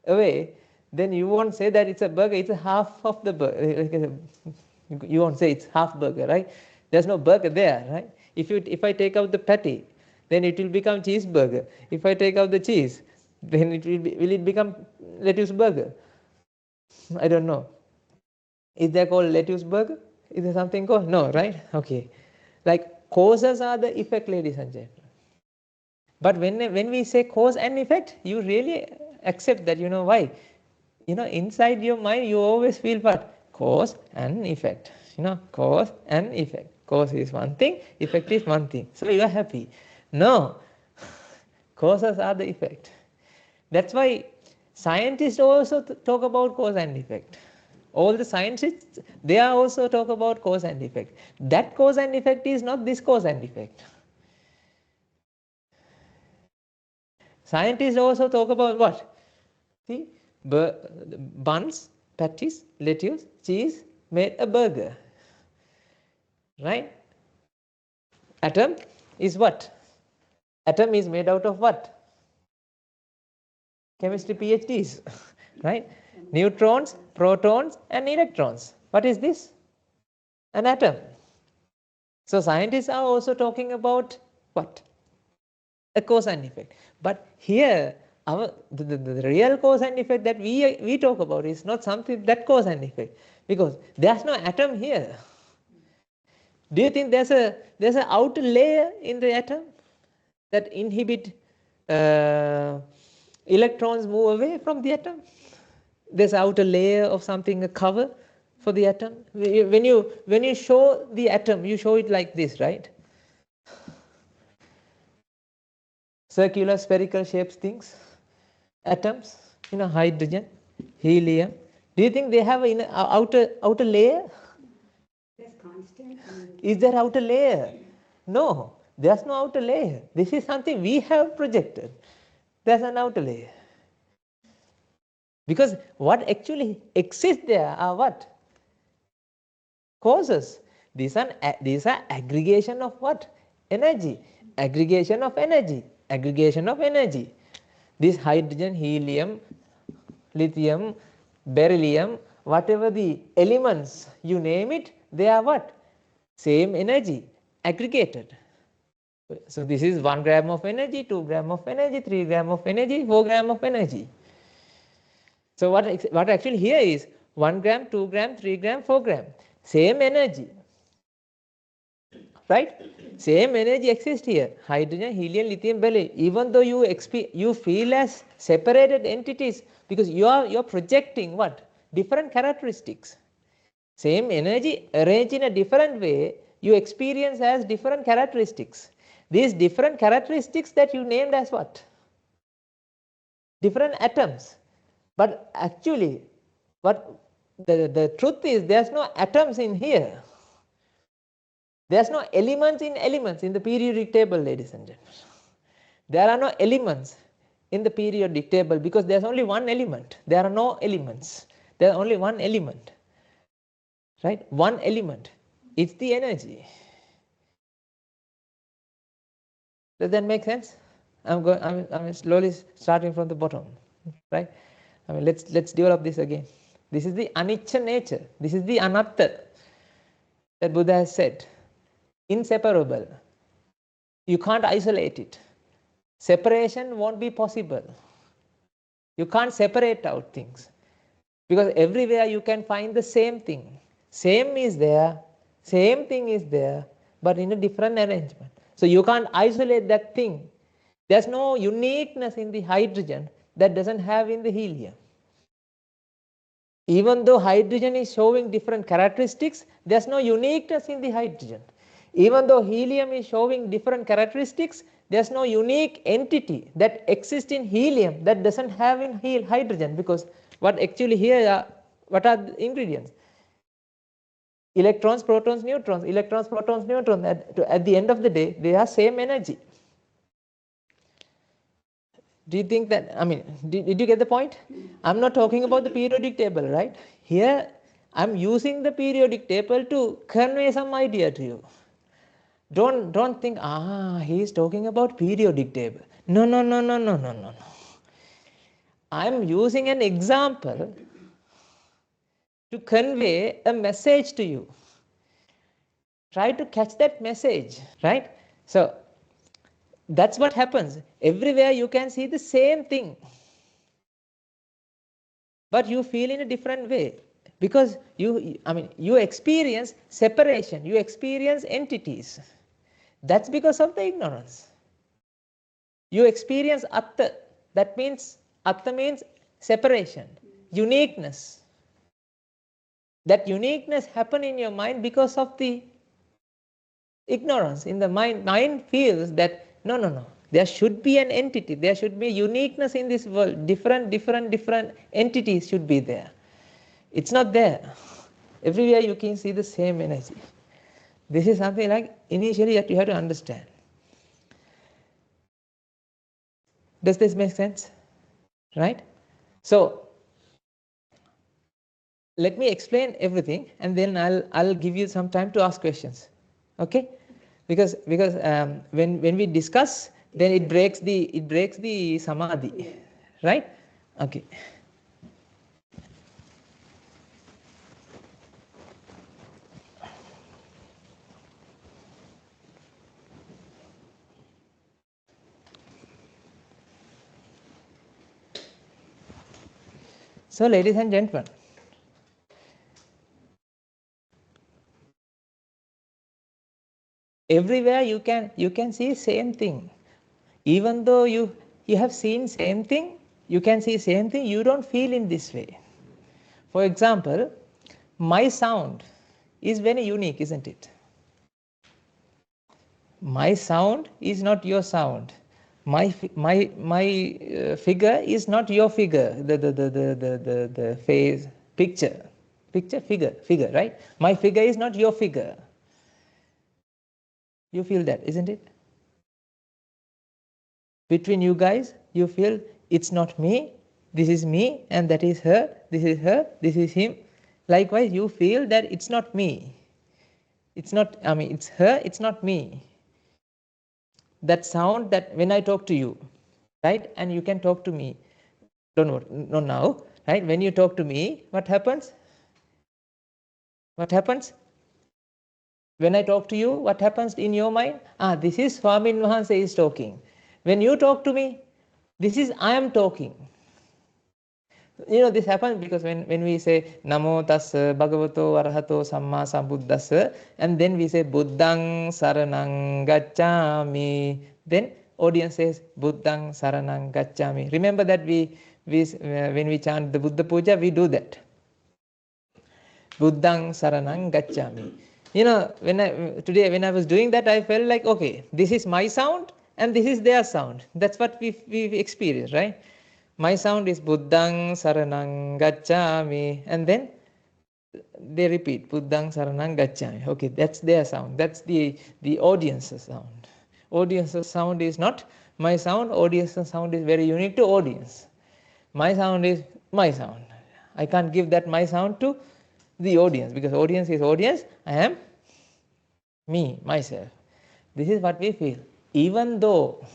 away, then you won't say that it's a burger, it's a half of the burger. You won't say it's half burger, right? There's no burger there, right? If I take out the patty, then it will become cheeseburger. If I take out the cheese, then will it become lettuce burger? I don't know. Is there called lettuce burger? Is there something called? No, right? Okay. Like causes are the effect, ladies and gentlemen. But when we say cause and effect, you really accept that, why? Inside your mind, you always feel what? Cause and effect. Cause and effect. Cause is one thing, effect is one thing. So you are happy. No. Causes are the effect. That's why scientists also talk about cause and effect. All the scientists, they are also talk about cause and effect. That cause and effect is not this cause and effect. Scientists also talk about what? See, buns, patties, lettuce, cheese made a burger. Right? Atom is what? Atom is made out of what? Chemistry PhDs. Right? Neutrons, protons and electrons. What is this? An atom. So scientists are also talking about what? A cause and effect. But here, the real cause and effect that we talk about is not something that cause and effect, because there's no atom here. Do you think there's an outer layer in the atom that inhibit electrons move away from the atom? There's an outer layer of something, a cover for the atom? When you show the atom, you show it like this, right? Circular, spherical shapes things, atoms, hydrogen, helium. Do you think they have an outer layer? That's constant. Is there outer layer? No, there's no outer layer. This is something we have projected. There's an outer layer. Because what actually exists there are what? Causes. These are aggregation of what? Energy. Aggregation of energy. Aggregation of energy. This hydrogen, helium, lithium, beryllium, whatever the elements, you name it, they are what? Same energy, aggregated. So this is 1 gram of energy, 2 gram of energy, 3 gram of energy, 4 gram of energy. So what actually here is 1 gram, 2 gram, 3 gram, 4 gram. Same energy. Right? Same energy exists here. Hydrogen, helium, lithium, beryllium. Even though you feel as separated entities, because you're projecting what? Different characteristics. Same energy arranged in a different way, you experience as different characteristics. These different characteristics that you named as what? Different atoms. But actually, what the truth is, there's no atoms in here. There's no elements in the periodic table, ladies and gentlemen. There are no elements in the periodic table because there's only one element. There are no elements. There's only one element. Right? One element. It's the energy. Does that make sense? I'm slowly starting from the bottom. Right? Let's develop this again. This is the anicca nature. This is the anatta that Buddha has said. Inseparable. You can't isolate it. Separation won't be possible. You can't separate out things. Because everywhere you can find the same thing. Same is there, same thing is there, but in a different arrangement. So you can't isolate that thing. There's no uniqueness in the hydrogen that doesn't have in the helium. Even though hydrogen is showing different characteristics, there's no uniqueness in the hydrogen. Even though helium is showing different characteristics, there's no unique entity that exists in helium that doesn't have in hydrogen, because what actually here are, what are the ingredients? Electrons, protons, neutrons. Electrons, protons, neutrons. At the end of the day, they are same energy. Do you think that, did you get the point? I'm not talking about the periodic table, right? Here, I'm using the periodic table to convey some idea to you. Don't think, he's talking about periodic table. No. I'm using an example to convey a message to you. Try to catch that message, right? So that's what happens. Everywhere you can see the same thing, but you feel in a different way because you experience separation, you experience entities. That's because of the ignorance. You experience atta. That means atta means separation, uniqueness. That uniqueness happen in your mind because of the ignorance in the mind. Mind feels that no. There should be an entity. There should be uniqueness in this world. Different entities should be there. It's not there. Everywhere you can see the same energy. This is something like initially that you have to understand. Does this make sense? Right? So let me explain everything, and then I'll give you some time to ask questions. Okay? Because when we discuss, then it breaks the samadhi, right? Okay. So, ladies and gentlemen, everywhere you can see same thing. Even though you have seen same thing, you can see same thing, you don't feel in this way. For example, my sound is very unique, isn't it? My sound is not your sound. My figure is not your figure. The face picture, figure, right? My figure is not your figure. You feel that, isn't it? Between you guys, you feel it's not me, this is me, and that is her, this is him. Likewise, you feel that it's not me. It's not, it's her, it's not me. That sound that when I talk to you, right, and you can talk to me, no now, right? When you talk to me, what happens? What happens? When I talk to you, what happens in your mind? This is Swamin Wahanse is talking. When you talk to me, this is I am talking. This happens because when we say Namo Tassa Bhagavato Arahato Samma Sambuddhassa, and then we say Buddhang Saranang Gacchami, then audience says Buddhang Saranang Gacchami. Remember that we when we chant the Buddha Puja, we do that. Buddhang Saranang Gacchami. Today when I was doing that, I felt like, okay, this is my sound and this is their sound. That's what we've experienced, right? My sound is Buddhang Saranang Gacchami, and then they repeat Buddhang Saranang Gacchami. Okay, that's their sound. That's the audience's sound. Audience's sound is not my sound. Audience's sound is very unique to audience. My sound is my sound. I can't give that my sound to the audience, because audience is audience. I am me, myself. This is what we feel. Even though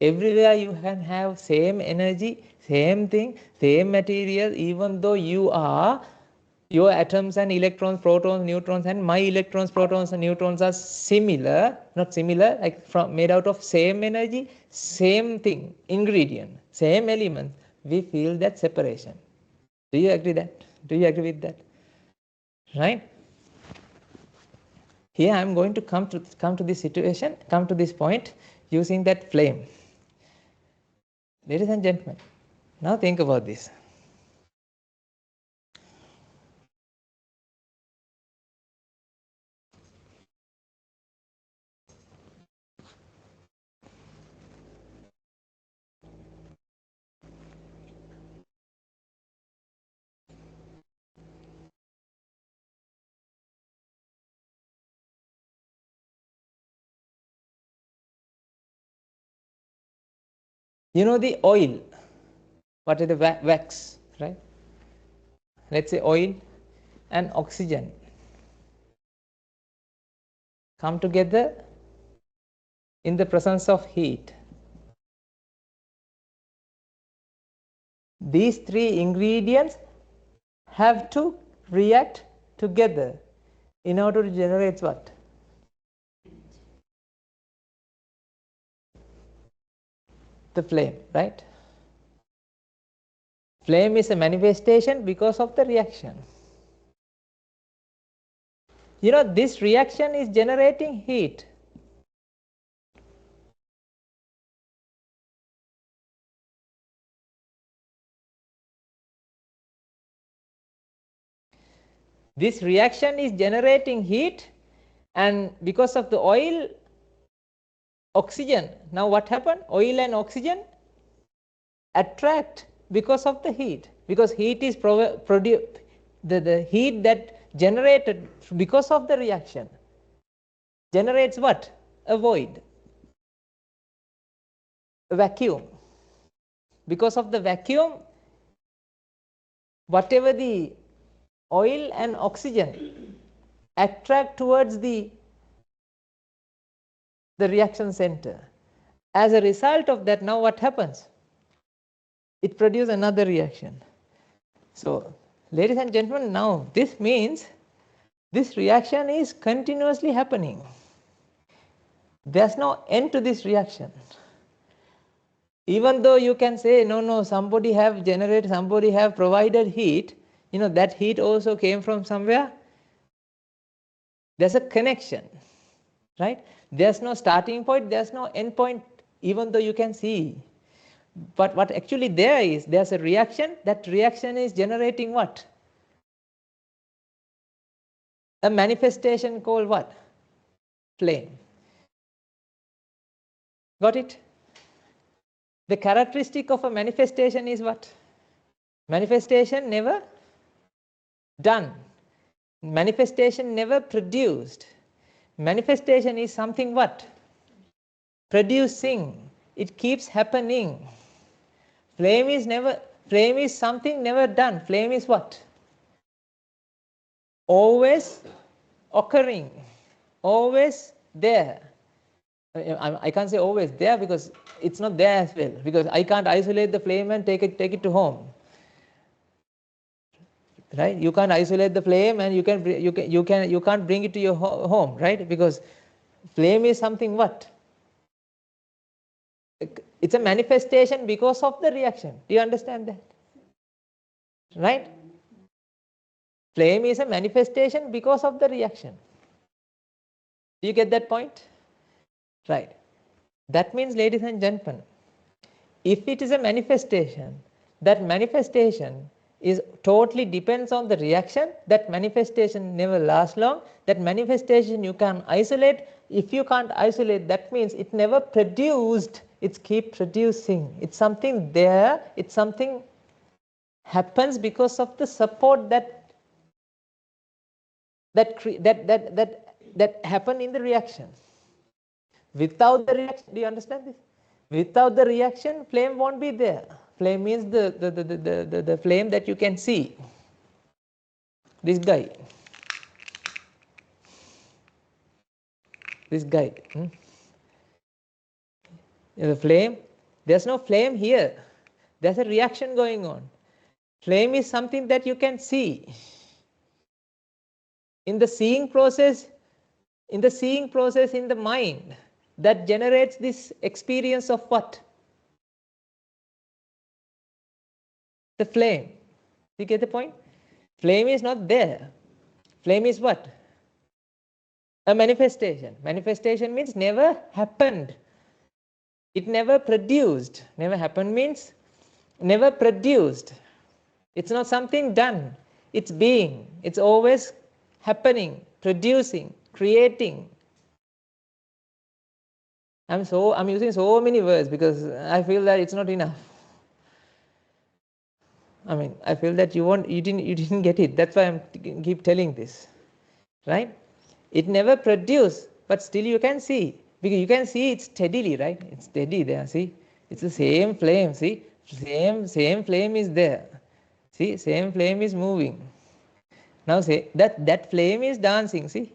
everywhere you can have same energy, same thing, same material, even though you are, your atoms and electrons, protons, neutrons, and my electrons, protons, and neutrons are similar, not similar, like made out of same energy, same thing, ingredient, same element, we feel that separation. Do you agree that? Do you agree with that? Right? Here I am going to come to this situation, come to this point using that flame. Ladies and gentlemen, now think about this. The oil, what is the wax, right? Let's say oil and oxygen come together in the presence of heat. These three ingredients have to react together in order to generate what? The flame, right? Flame is a manifestation because of the reaction. This reaction is generating heat. This reaction is generating heat, and because of the oil, oxygen, now what happened? Oil and oxygen attract because of the heat, because heat is the heat that generated because of the reaction generates what? A void, a vacuum. Because of the vacuum, whatever the oil and oxygen attract towards the reaction center. As a result of that, now what happens? It produces another reaction. So, ladies and gentlemen, now this means this reaction is continuously happening. There's no end to this reaction. Even though you can say, no, somebody have generated, somebody have provided heat, that heat also came from somewhere. There's a connection, right? There's no starting point, there's no end point, even though you can see. But what actually there's a reaction. That reaction is generating what? a manifestation called what? Flame. Got it? The characteristic of a manifestation is what? Manifestation never done. Manifestation never produced. Manifestation is something what? Producing. It keeps happening. Flame is something never done. Flame is what? Always occurring. Always there. I can't say always there because it's not there as well. Because I can't isolate the flame and take it to home. Right? You can't isolate the flame and you can't bring it to your home, right? Because flame is something what? It's a manifestation because of the reaction. Do you understand that? Right? Flame is a manifestation because of the reaction. Do you get that point? Right. That means, ladies and gentlemen, if it is a manifestation, that manifestation is totally depends on the reaction. That manifestation never lasts long. That manifestation you can isolate. If you can't isolate, that means it never produced. It's keep producing. It's something there. It's something happens because of the support that happen in the reaction. Without the reaction, do you understand this? Without the reaction, flame won't be there. Flame means the flame that you can see. This guy. The flame, there's no flame here. There's a reaction going on. Flame is something that you can see. In the seeing process in the mind, that generates this experience of what? The flame. You get the point? Flame is not there. Flame is what? A manifestation. Manifestation means never happened. It never produced. Never happened means never produced. It's not something done. It's being. It's always happening, producing, creating. I'm using so many words because I feel that it's not enough. I feel that you didn't get it. That's why I'm keep telling this. Right? It never produced, but still you can see. Because you can see it steadily, right? It's steady there, see? It's the same flame, see? Same flame is there. See, same flame is moving. Now say that flame is dancing, see?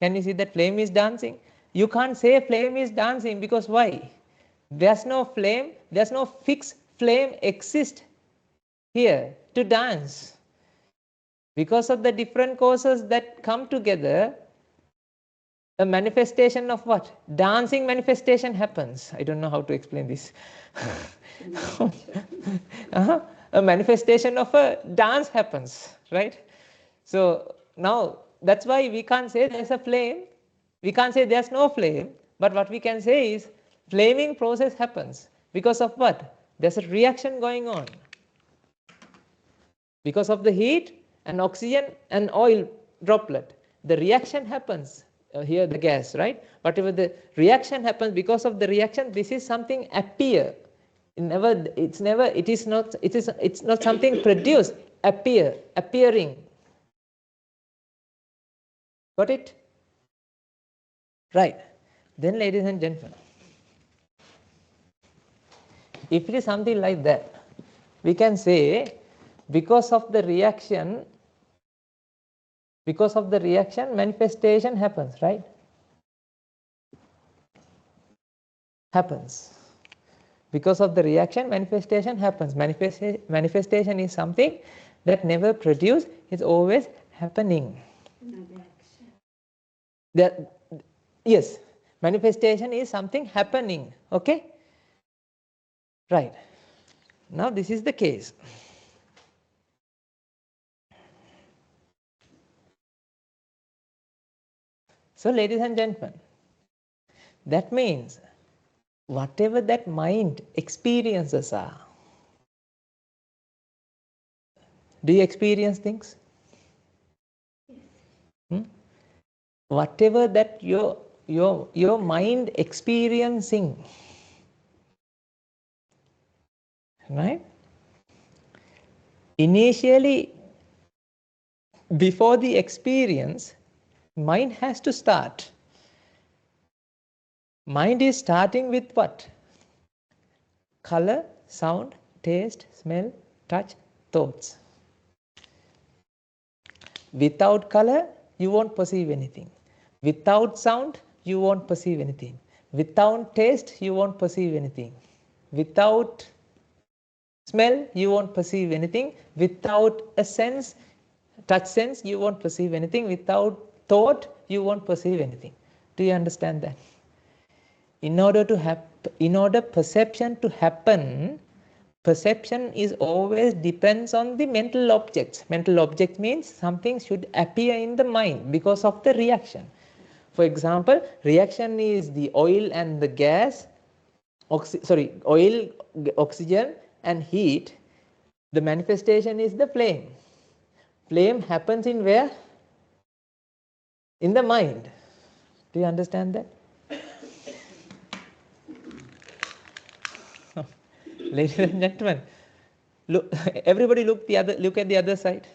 Can you see that flame is dancing? You can't say flame is dancing because why? There's no flame, there's no fixed flame exist here to dance. Because of the different causes that come together, a manifestation of what? Dancing manifestation happens. I don't know how to explain this. A manifestation of a dance happens, right? So now that's why we can't say there's a flame. We can't say there's no flame. But what we can say is flaming process happens. Because of what? There's a reaction going on. Because of the heat and oxygen and oil droplet. The reaction happens. Here the gas, right? Whatever the reaction happens, because of the reaction, this is something appear. It's not something produced. Appearing. Got it? Right. Then, ladies and gentlemen, if it is something like that, we can say because of the reaction, manifestation happens, right? Happens. Because of the reaction, manifestation happens. Manifestation is something that never produced, it's always happening. Yes, manifestation is something happening. Okay? Right. Now this is the case. So, ladies and gentlemen, that means whatever that mind experiences are. Do you experience things? whatever that your mind experiencing, right? Initially, before the experience, mind has to start. Mind is starting with what? Color, sound, taste, smell, touch, thoughts. Without color, you won't perceive anything. Without sound, you won't perceive anything. Without taste, you won't perceive anything. Without smell, you won't perceive anything. Without a sense, touch sense, you won't perceive anything. Without thought, you won't perceive anything. Do you understand that? In order perception to happen, perception is always depends on the mental objects. Mental object means something should appear in the mind because of the reaction. For example, reaction is the oil and the gas, oil, oxygen and heat. The manifestation is the flame. Flame happens in where? In the mind. Do you understand that? Ladies and gentlemen, look, everybody look at the other side.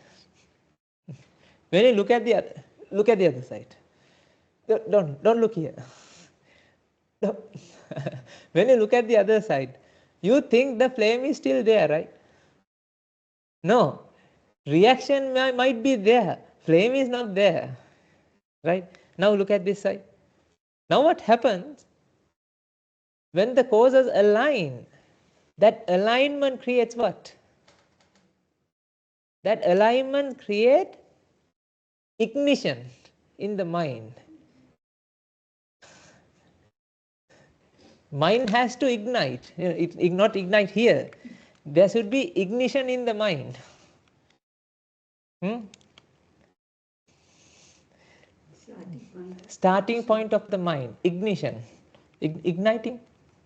When you look at the other side. Don't look here. When you look at the other side, you think the flame is still there, right? No. Reaction might be there. Flame is not there. Right? Now look at this side. Now what happens? When the causes align, that alignment creates what? That alignment creates ignition in the mind. Mind has to ignite. It not ignite here. There should be ignition in the mind. Starting point of the mind, ignition. Igniting,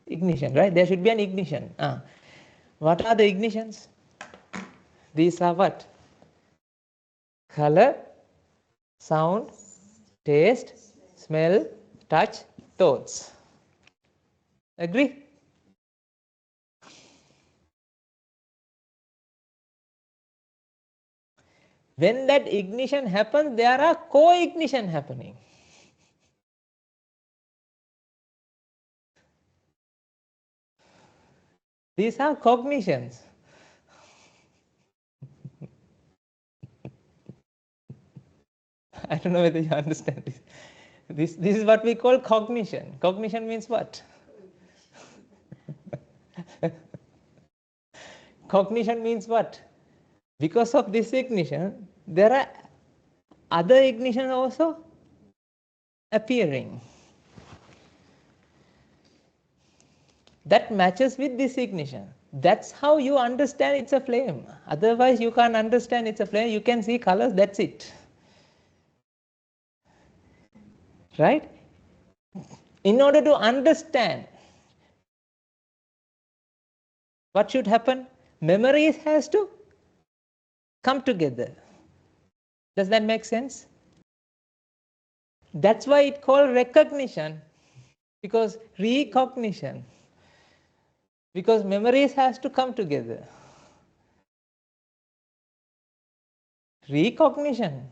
ignition, right? There should be an ignition. What are the ignitions? These are what? Color, sound, taste, smell, touch, thoughts. Agree? When that ignition happens, there are co-ignition happening. These are cognitions. I don't know whether you understand this. This is what we call cognition. Cognition means what? Cognition means what? Because of this ignition, there are other ignitions also appearing. That matches with this ignition. That's how you understand it's a flame. Otherwise, you can't understand it's a flame. You can see colors, that's it. Right? In order to understand, what should happen? Memories has to come together. Does that make sense? That's why it's called recognition, because recognition. Because memories has to come together. Recognition,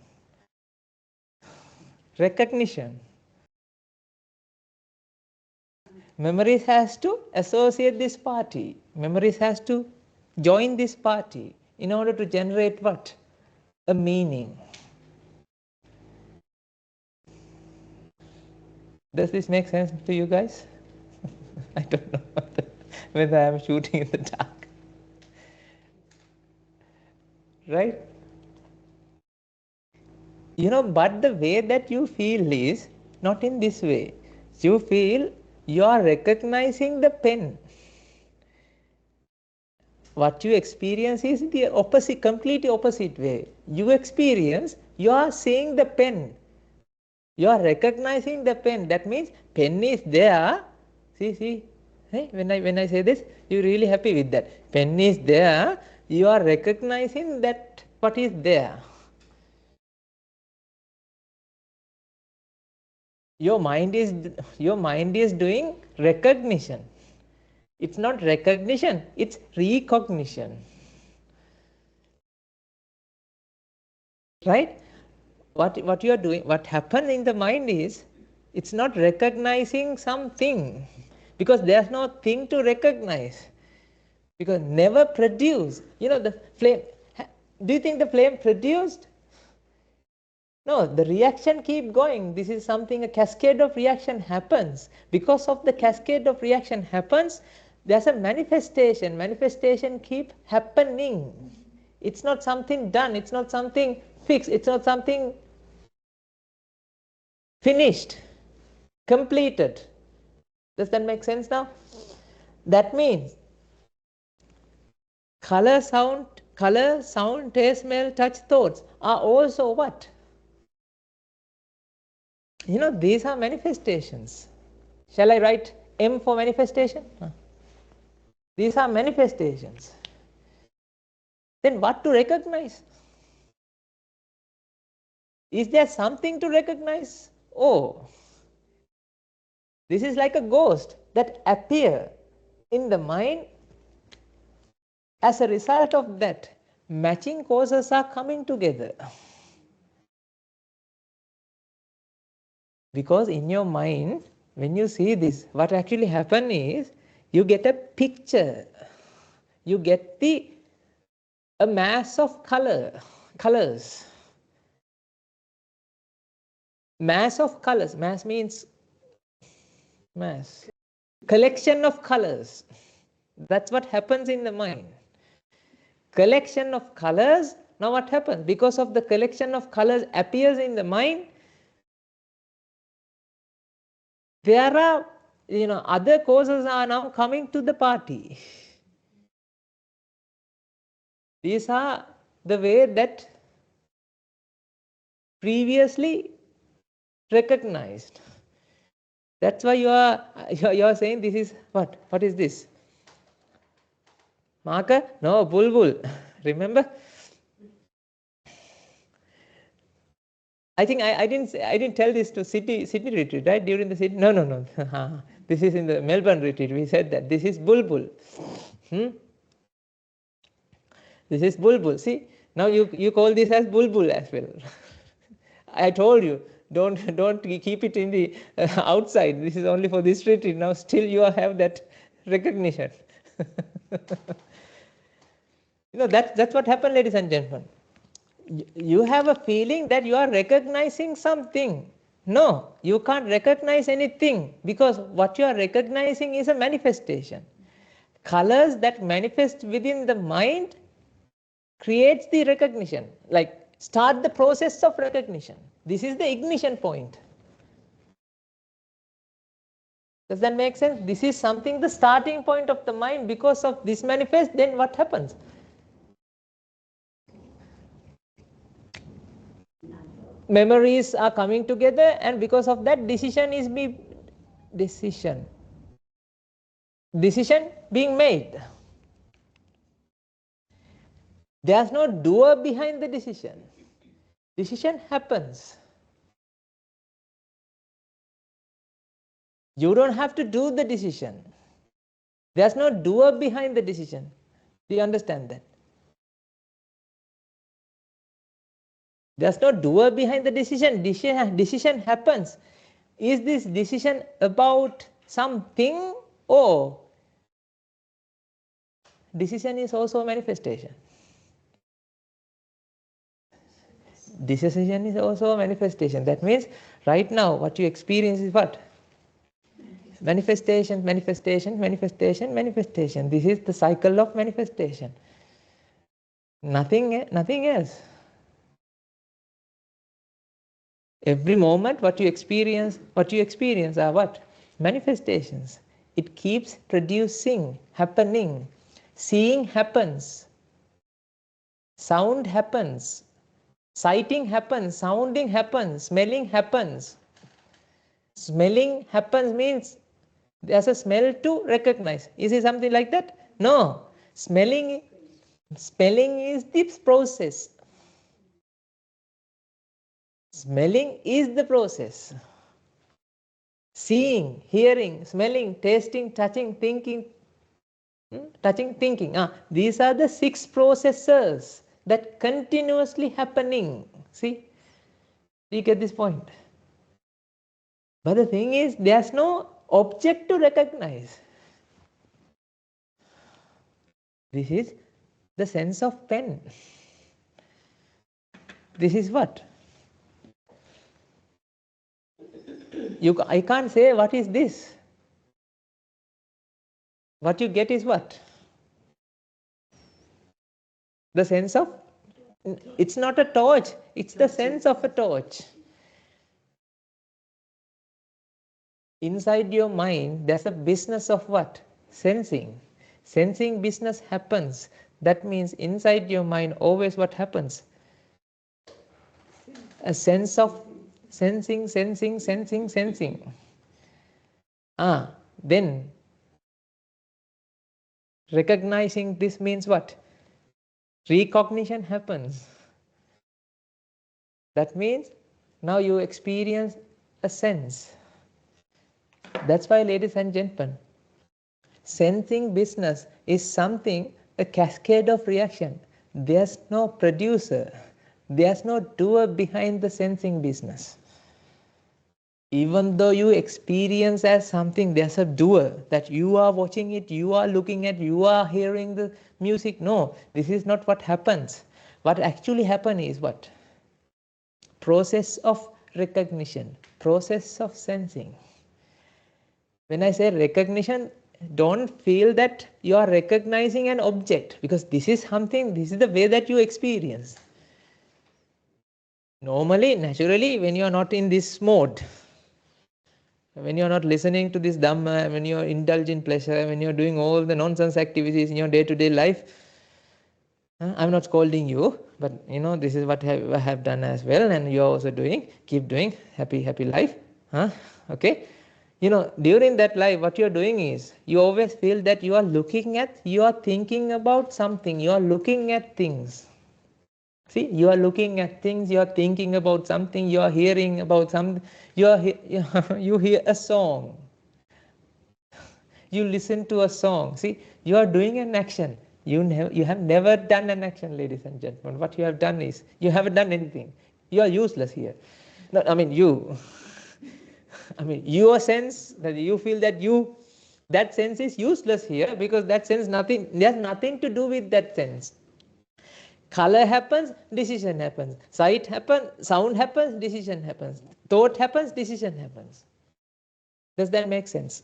recognition. Memories has to associate this party. Memories has to join this party in order to generate what? A meaning. Does this make sense to you guys? I don't know whether I am shooting in the dark. Right? But the way that you feel is not in this way. You feel you are recognizing the pen. What you experience is the opposite, completely opposite way. You experience, you are seeing the pen. You are recognizing the pen. That means pen is there. See. Hey, when I say this, you're really happy with that. Pen is there. You are recognizing that what is there. Your mind is doing recognition. It's not recognition, it's recognition. Right? What you are doing, what happens in the mind is, it's not recognizing something, because there's no thing to recognize, because never produce. You know, the flame, do you think the flame produced? No, the reaction keep going. This is something, a cascade of reaction happens. Because of the cascade of reaction happens, there's a manifestation. Manifestation keep happening. It's not something done, it's not something fixed, it's not something finished, completed. Does that make sense now? That means color, sound, taste, smell, touch, thoughts are also what? You know, these are manifestations. Shall I write M for manifestation? These are manifestations. Then what to recognize? Is there something to recognize? Oh, this is like a ghost that appears in the mind. As a result of that, matching causes are coming together. Because in your mind, when you see this, what actually happens is, you get a picture. You get a mass of colors. Mass of colors. Mass means mass. Collection of colors. That's what happens in the mind. Collection of colors. Now what happens? Because of the collection of colors appears in the mind, there are, other causes are now coming to the party. These are the way that previously recognized. That's why you are saying this is what? What is this? Marker? No, bulbul. Remember? I think I didn't tell this to Sydney retreat, right? During the Sydney. No. This is in the Melbourne retreat. We said that this is bulbul. This is bulbul. See, now you call this as bulbul as well. I told you, don't keep it in the outside. This is only for this retreat. Now still you have that recognition. That's what happened, ladies and gentlemen. You have a feeling that you are recognizing something. No, you can't recognize anything, because what you are recognizing is a manifestation. Colors that manifest within the mind creates the recognition, like start the process of recognition. This is the ignition point. Does that make sense? This is something, the starting point of the mind. Because of this manifest, then what happens? Memories are coming together, and because of that, decision being made. There's no doer behind the decision. Decision happens. You don't have to do the decision. There's no doer behind the decision. Do you understand that? There's no doer behind the decision. Decision happens. Is this decision about something, or decision is also a manifestation? Decision is also a manifestation. That means right now what you experience is what? Manifestation. This is the cycle of manifestation. Nothing else. Every moment what you experience are what? Manifestations. It keeps producing, happening. Seeing happens. Sound happens. Sighting happens. Sounding happens. Smelling happens. Smelling happens means there's a smell to recognize. Is it something like that? No. Smelling is the process. Smelling is the process. Seeing, hearing, smelling, tasting, touching, thinking, touching, thinking. These are the 6 processes that continuously happening. See, you get this point. But the thing is, there's no object to recognize. This is the sense of pen. This is what? I can't say what is this. What you get is what? The sense of, it's not a torch, it's the sense of a torch. Inside your mind, there's a business of what? Sensing. Sensing business happens. That means inside your mind, always what happens? A sense of sensing. Then recognizing this means what? Recognition happens. That means now you experience a sense. That's why, ladies and gentlemen, sensing business is something, a cascade of reaction. There's no producer. There's no doer behind the sensing business. Even though you experience as something, there's a doer, that you are watching it, you are looking at, you are hearing the music. No, this is not what happens. What actually happens is what? Process of recognition, process of sensing. When I say recognition, don't feel that you are recognizing an object, because this is something, this is the way that you experience. Normally, naturally, when you are not in this mode, when you are not listening to this Dhamma, when you are indulging pleasure, when you are doing all the nonsense activities in your day-to-day life, I'm not scolding you, but this is what I have done as well, and you are also doing. Keep doing. Happy life. Okay. During that life, what you are doing is, you always feel that you are looking at, you are thinking about something, you are looking at things. See, you are looking at things, you are thinking about something, you are hearing about something, you hear a song, you listen to a song. See, you are doing an action. You have never done an action, ladies and gentlemen. What you have done is, you haven't done anything. You are useless here. No, your sense that you feel that sense is useless here, because that sense there's nothing to do with that sense. Color happens, decision happens. Sight happens, sound happens, decision happens. Thought happens, decision happens. Does that make sense?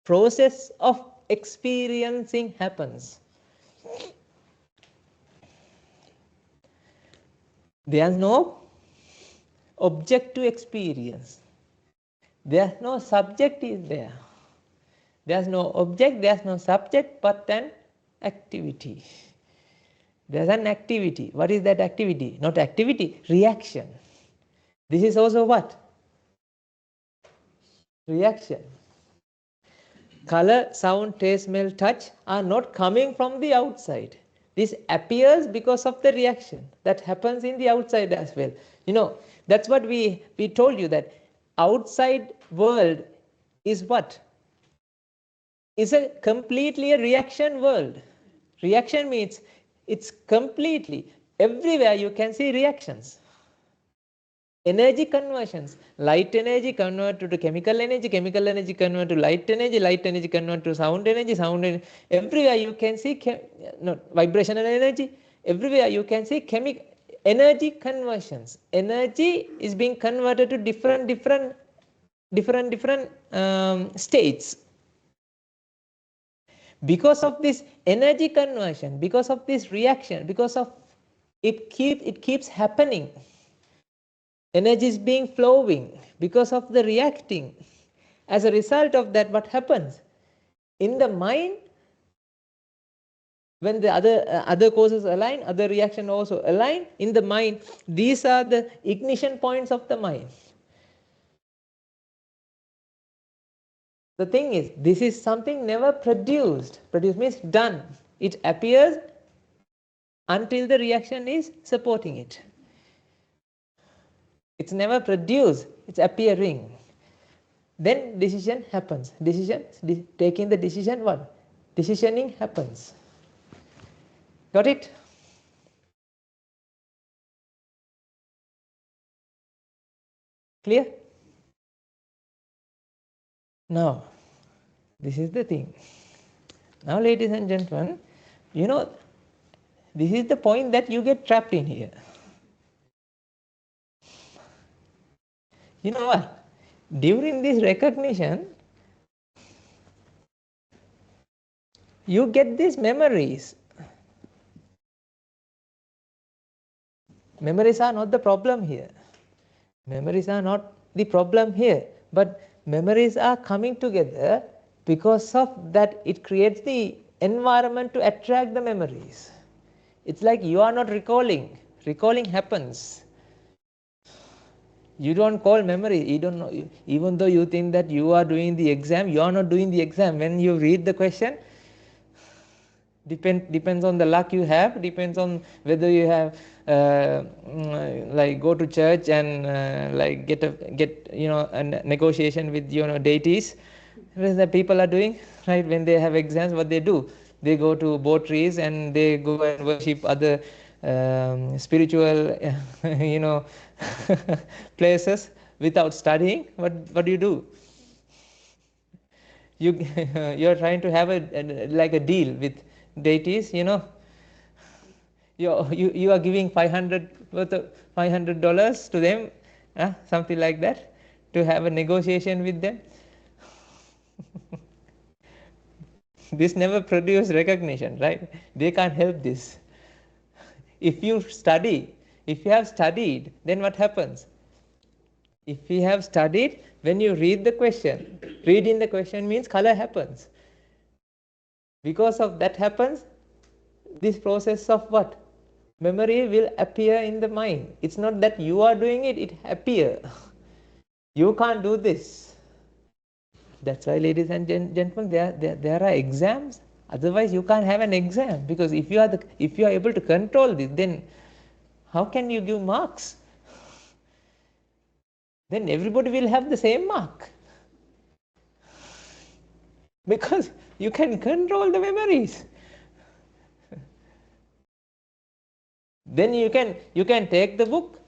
Process of experiencing happens. There's no object to experience. There's no subject is there. There's no object, there's no subject, but an activity. There's an activity. What is that activity? Not activity, reaction. This is also what? Reaction. Color, sound, taste, smell, touch are not coming from the outside. This appears because of the reaction that happens in the outside as well. That's what we told you, that outside world is what? Is a completely a reaction world. Reaction means it's completely, everywhere you can see reactions. Energy conversions. Light energy converted to chemical energy converted to light energy converted to sound energy, everywhere you can see vibrational energy. Everywhere you can see energy conversions. Energy is being converted to different states. Because of this energy conversion, because of this reaction, because of it keeps happening. Energy is being flowing because of the reacting. As a result of that, what happens? In the mind, when the other causes align, other reaction also align, in the mind, these are the ignition points of the mind. The thing is, this is something never produced. Produced means done. It appears until the reaction is supporting it. It's never produced, it's appearing. Then decision happens. Taking the decision, what? Decisioning happens. Got it? Clear? Now, this is the thing. Now, ladies and gentlemen, this is the point that you get trapped in here. You know what? During this recognition, you get these memories. Memories are not the problem here. Memories are not the problem here. But memories are coming together because of that it creates the environment to attract the memories. It's like you are not recalling. Recalling happens. You don't call memory. You don't know. Even though you think that you are doing the exam, you are not doing the exam. When you read the question, depends on the luck you have. Depends on whether you have like go to church and like get a negotiation with deities. What the people are doing, right? When they have exams, what they do? They go to trees and they go and worship other spiritual places without studying. What do? You're trying to have a deal with deities. You are giving $500 to them, something like that, to have a negotiation with them. This never produced recognition, right? They can't help this. If you have studied, then what happens? If you have studied, when you read the question, reading the question means color happens. Because of that happens, this process of what? Memory will appear in the mind. It's not that you are doing it, it appears. You can't do this. That's why, ladies and gentlemen, there are exams. Otherwise, you can't have an exam, because if you are able to control this, then how can you give marks? Then everybody will have the same mark, because you can control the memories. Then you can take the book,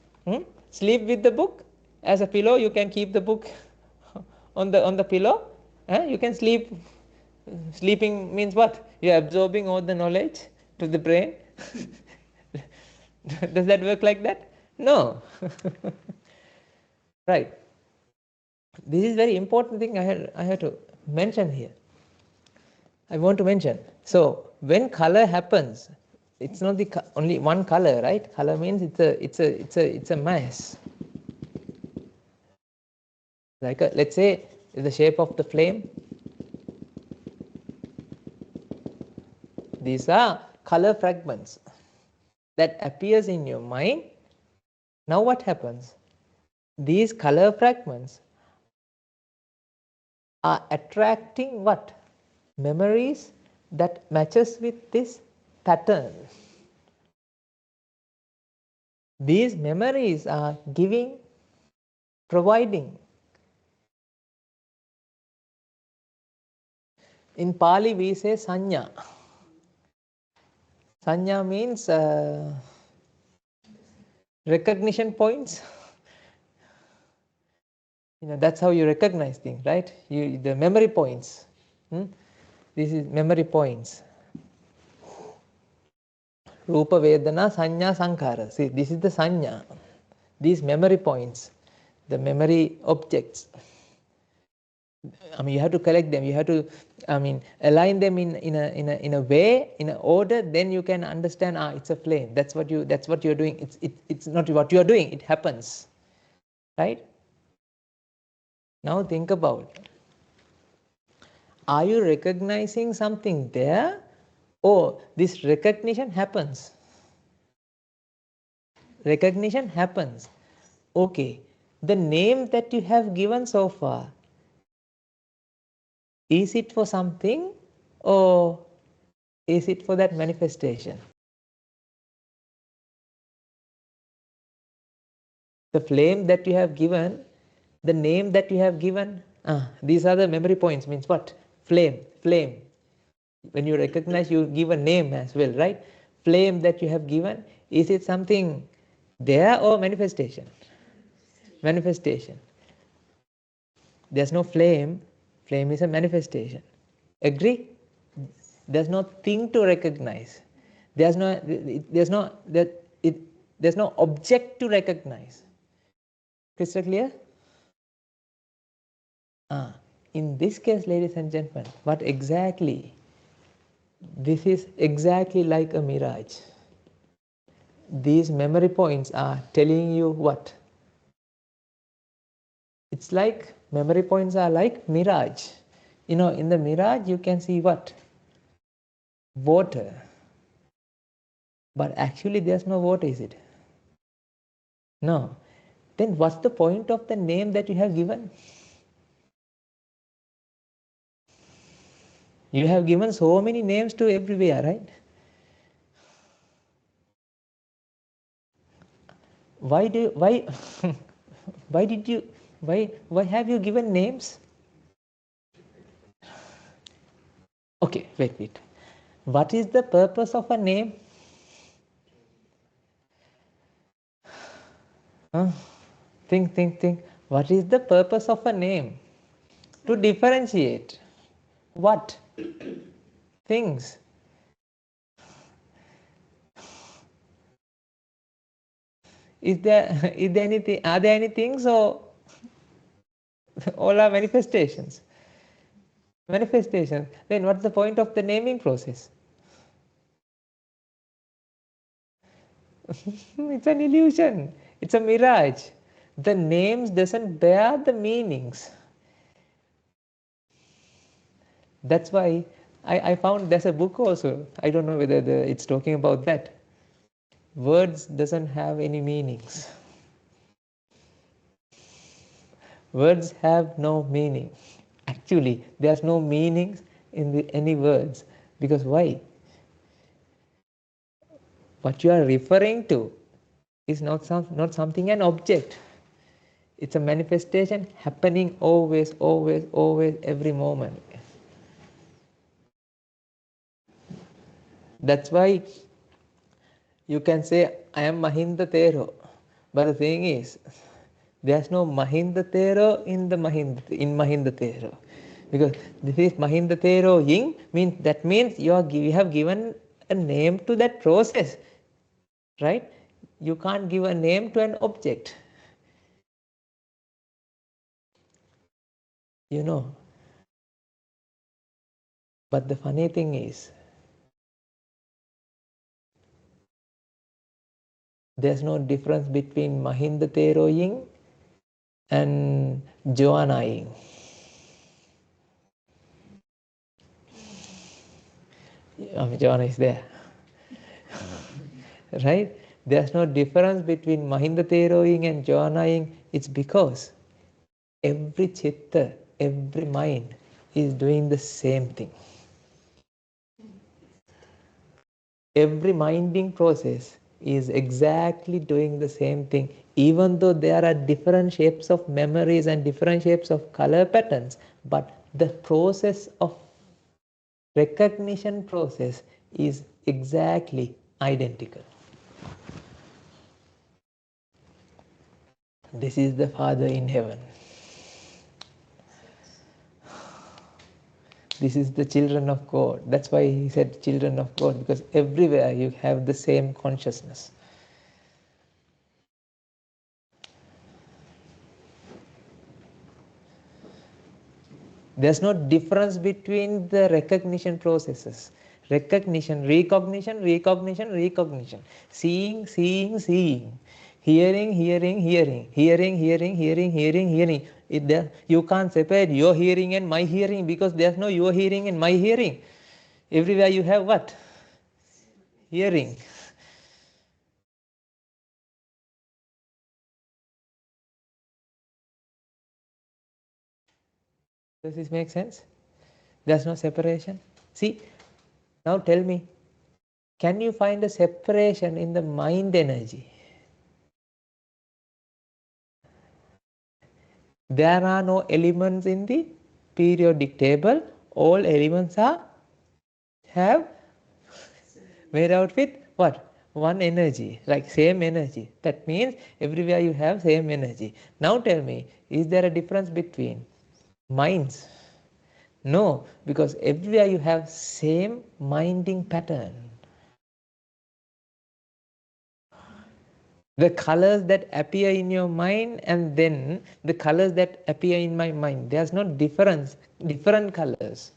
sleep with the book as a pillow. You can keep the book on the pillow. You can sleep. Sleeping means what? You are absorbing all the knowledge to the brain. Does that work like that? No. Right. This is very important thing I had to mention here. I want to mention. So when color happens, it's not only one color, right? Color means it's a mass. Like let's say the shape of the flame. These are color fragments that appears in your mind. Now what happens? These color fragments are attracting what? Memories that matches with this pattern. These memories are providing. In Pali we say sanya. Sanya means recognition points. That's how you recognize things, right? The memory points. This is memory points. Rupa, Vedana, Sanya, Sankhara. See, this is the Sanya. These memory points, the memory objects. You have to collect them. You have to, align them in a way, in an order. Then you can understand. It's a flame. That's what you're doing. It's not what you are doing. It happens, right? Now think about. Are you recognizing something there, or this recognition happens? Recognition happens. Okay. The name that you have given so far, is it for something, or is it for that manifestation? The flame that you have given, the name that you have given, these are the memory points. Means what? Flame, flame. When you recognize, you give a name as well, right? Flame that you have given, is it something there or manifestation? Manifestation. There's no flame. Flame is a manifestation. Agree? There's no thing to recognize. There's no object to recognize. Crystal clear? In this case, ladies and gentlemen, what exactly? This is exactly like a mirage. These memory points are telling you what? It's like memory points are like mirage. You know, in the mirage you can see what? Water. But actually there's no water, is it? No. Then what's the point of the name that you have given? You have given so many names to everywhere, right? Why have you given names? Okay, wait. What is the purpose of a name? Think. What is the purpose of a name? To differentiate. What? Things. Are there any things, or all are manifestations? Manifestations. Then what's the point of the naming process? It's an illusion. It's a mirage. The names doesn't bear the meanings. That's why I found there's a book also. I don't know whether it's talking about that. Words doesn't have any meanings. Words have no meaning. Actually, there's no meanings in any words. Because why? What you are referring to is not something, an object. It's a manifestation happening always, every moment. That's why you can say, I am Mahinda Thero. But the thing is, there's no Mahinda Thero in Mahinda Thero. Because this is Mahinda Thero Ying, that means you have given a name to that process. Right? You can't give a name to an object. You know. But the funny thing is, there's no difference between Mahinda Thero Ying and Joanna Ying. Joanna is there. Right? There's no difference between Mahinda Thero Ying and Joanna Ying. It's because every chitta, every mind is doing the same thing. Every minding process is exactly doing the same thing, even though there are different shapes of memories and different shapes of color patterns, but the process of recognition process is exactly identical. This is the Father in heaven. This is the children of God. That's why he said children of God, because everywhere you have the same consciousness. There's no difference between the recognition processes. Recognition, recognition. Seeing. Hearing. You can't separate your hearing and my hearing, because there's no your hearing and my hearing. Everywhere you have what? Hearing. Does this make sense? There's no separation. See, now tell me, can you find a separation in the mind energy? There are no elements in the periodic table. All elements have made out with what? One energy, like same energy. That means everywhere you have same energy. Now tell me, is there a difference between minds? No, because everywhere you have same minding pattern. The colors that appear in your mind and then the colors that appear in my mind, there's no difference, different colors.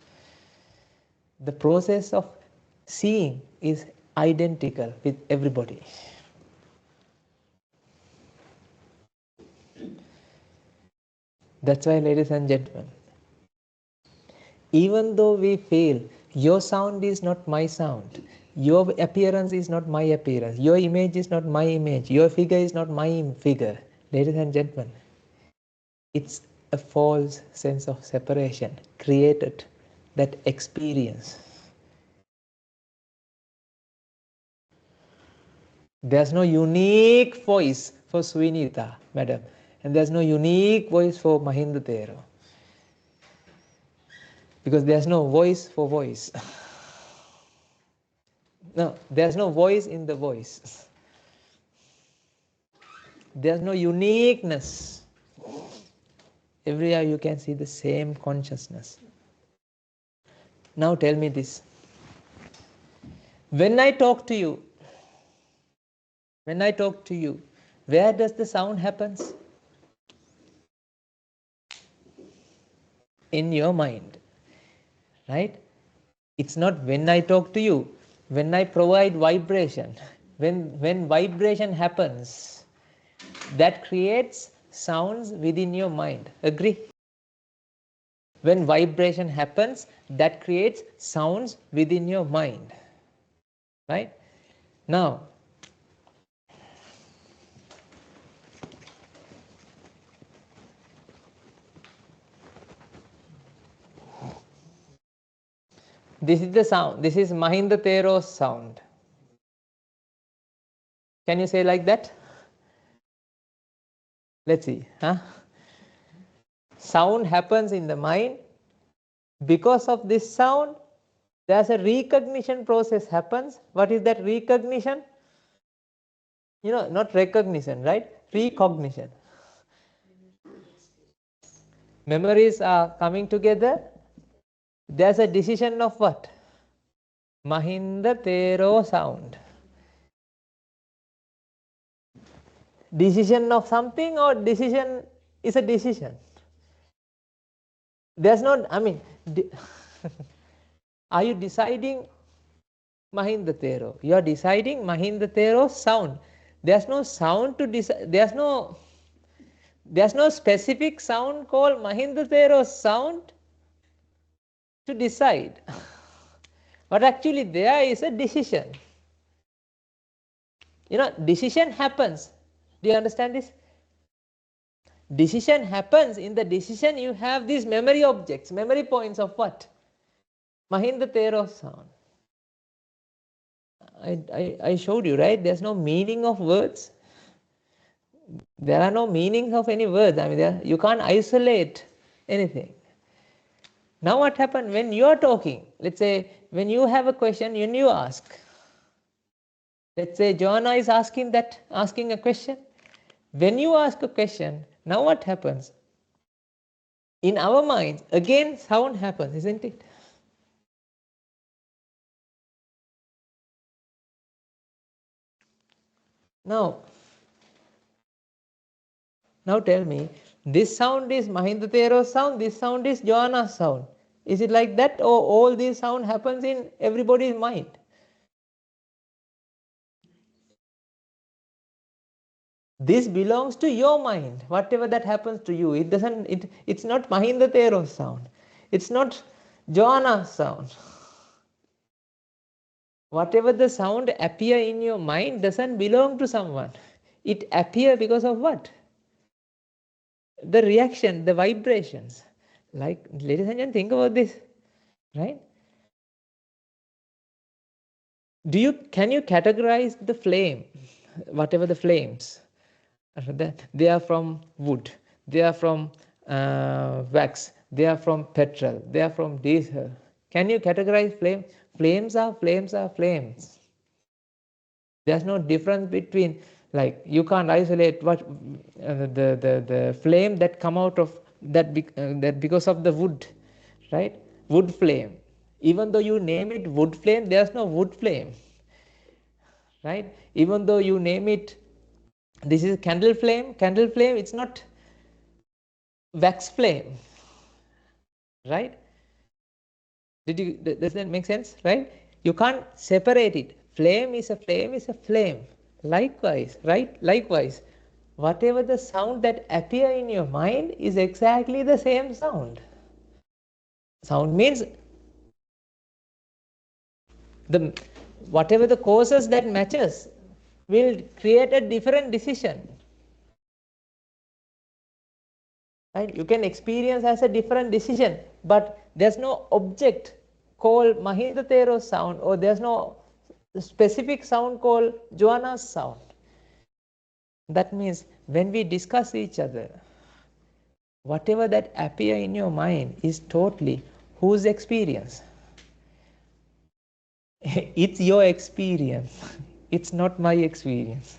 The process of seeing is identical with everybody. That's why, ladies and gentlemen, even though we feel your sound is not my sound, your appearance is not my appearance, your image is not my image, your figure is not my figure, ladies and gentlemen, it's a false sense of separation created that experience. There's no unique voice for Srinitha, madam, and there's no unique voice for Mahinda Thero, because there's no voice for voice. No, there's no voice in the voice. There's no uniqueness. Everywhere you can see the same consciousness. Now tell me this. When I talk to you, where does the sound happens? In your mind, right? It's not when I talk to you. When I provide vibration, when vibration happens, that creates sounds within your mind. Agree? When vibration happens, that creates sounds within your mind. Right? Now, this is the sound. This is Mahinda Thero's sound. Can you say like that? Let's see. Sound happens in the mind. Because of this sound, there's a recognition process happens. What is that recognition? You know, not recognition, right? Recognition. Memories are coming together. There's a decision of what? Mahinda Thero sound. Decision of something, or decision is a decision. There's not, I mean, are you deciding Mahinda Thero? You are deciding Mahinda Thero's sound. There's no sound to decide. There's no specific sound called Mahinda Thero's sound to decide. But actually there is a decision. You know, decision happens. Do you understand this? Decision happens. In the decision you have these memory objects, memory points of what? Mahinda Thero's sound. I showed you, right? There's no meaning of words. There are no meanings of any words. I mean, you can't isolate anything. Now what happens when you are talking? Let's say when you have a question, when you ask. Let's say Joanna is asking a question. When you ask a question, now what happens? In our minds, again sound happens, isn't it? Now tell me, this sound is Mahinda Thero's sound, this sound is Joanna's sound. Is it like that, or all this sound happens in everybody's mind? This belongs to your mind. Whatever that happens to you, it's not Mahinda Thero's sound. It's not Joanna's sound. Whatever the sound appear in your mind doesn't belong to someone. It appear because of what? The reaction, the vibrations. Like, ladies and gentlemen, think about this, right? Can you categorize the flame, whatever the flames? They are from wood, they are from wax, they are from petrol, they are from diesel. Can you categorize flame? Flames are flames. There's no difference between, like, you can't isolate what the flame that come out of that that because of the wood, right? Wood flame. Even though you name it wood flame, there's no wood flame, right? Even though you name it, this is candle flame, it's not wax flame, right? Does that make sense, right? You can't separate it. Flame is a flame. Likewise, right? Likewise, whatever the sound that appear in your mind is exactly the same sound. Sound means the whatever the causes that matches will create a different decision. Right? You can experience as a different decision, but there's no object called Mahinda Thero's sound, or there's no specific sound called Joanna's sound. That means when we discuss each other, whatever that appear in your mind is totally whose experience? It's your experience. It's not my experience.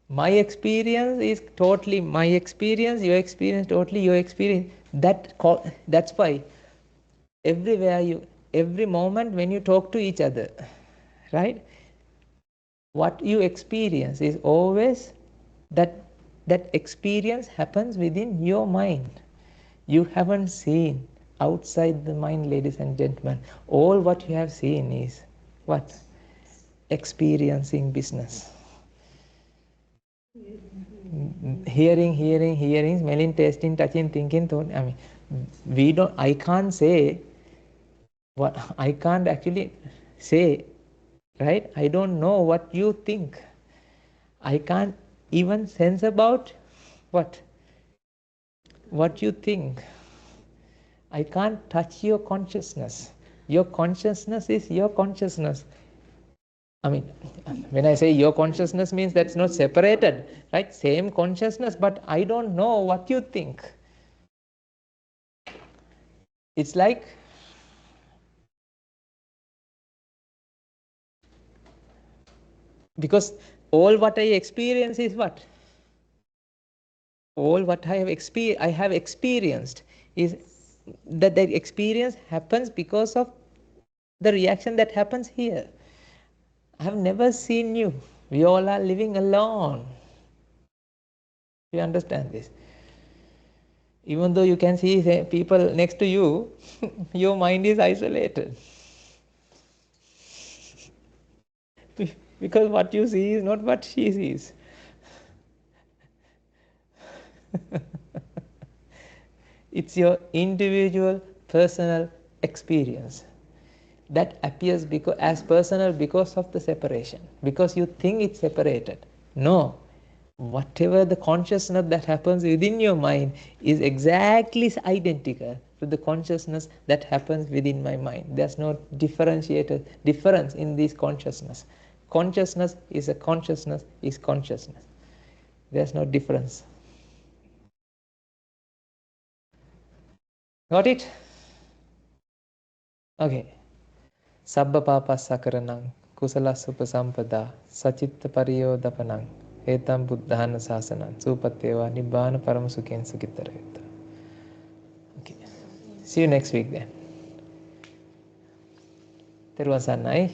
My experience is totally my experience, your experience totally your experience. That's why every moment when you talk to each other, right? What you experience is always that experience happens within your mind. You haven't seen outside the mind, ladies and gentlemen. All what you have seen is what? Experiencing business. Hearing, smelling, tasting, touching, thinking, thought. I mean, I can't say what, I can't actually say, right? I don't know what you think. I can't even sense about what you think. I can't touch your consciousness. Your consciousness is your consciousness. I mean, when I say your consciousness means that's not separated, right? Same consciousness, but I don't know what you think. It's like because all what I experience is what? All what I have experienced is that the experience happens because of the reaction that happens here. I have never seen you. We all are living alone. You understand this? Even though you can see people next to you, your mind is isolated. Because what you see is not what she sees. It's your individual personal experience that appears as personal because of the separation, because you think it's separated. No, whatever the consciousness that happens within your mind is exactly identical to the consciousness that happens within my mind. There's no difference in this consciousness. Consciousness is a consciousness is consciousness. There's no difference. Got it? Okay. Sabba papassakaranang kusalas upasampada sachitta pariyodapanang etam buddhana sasanam supateva nibbana paramasukhen sukittarayutta. Okay. See you next week then. Teruvan sannai.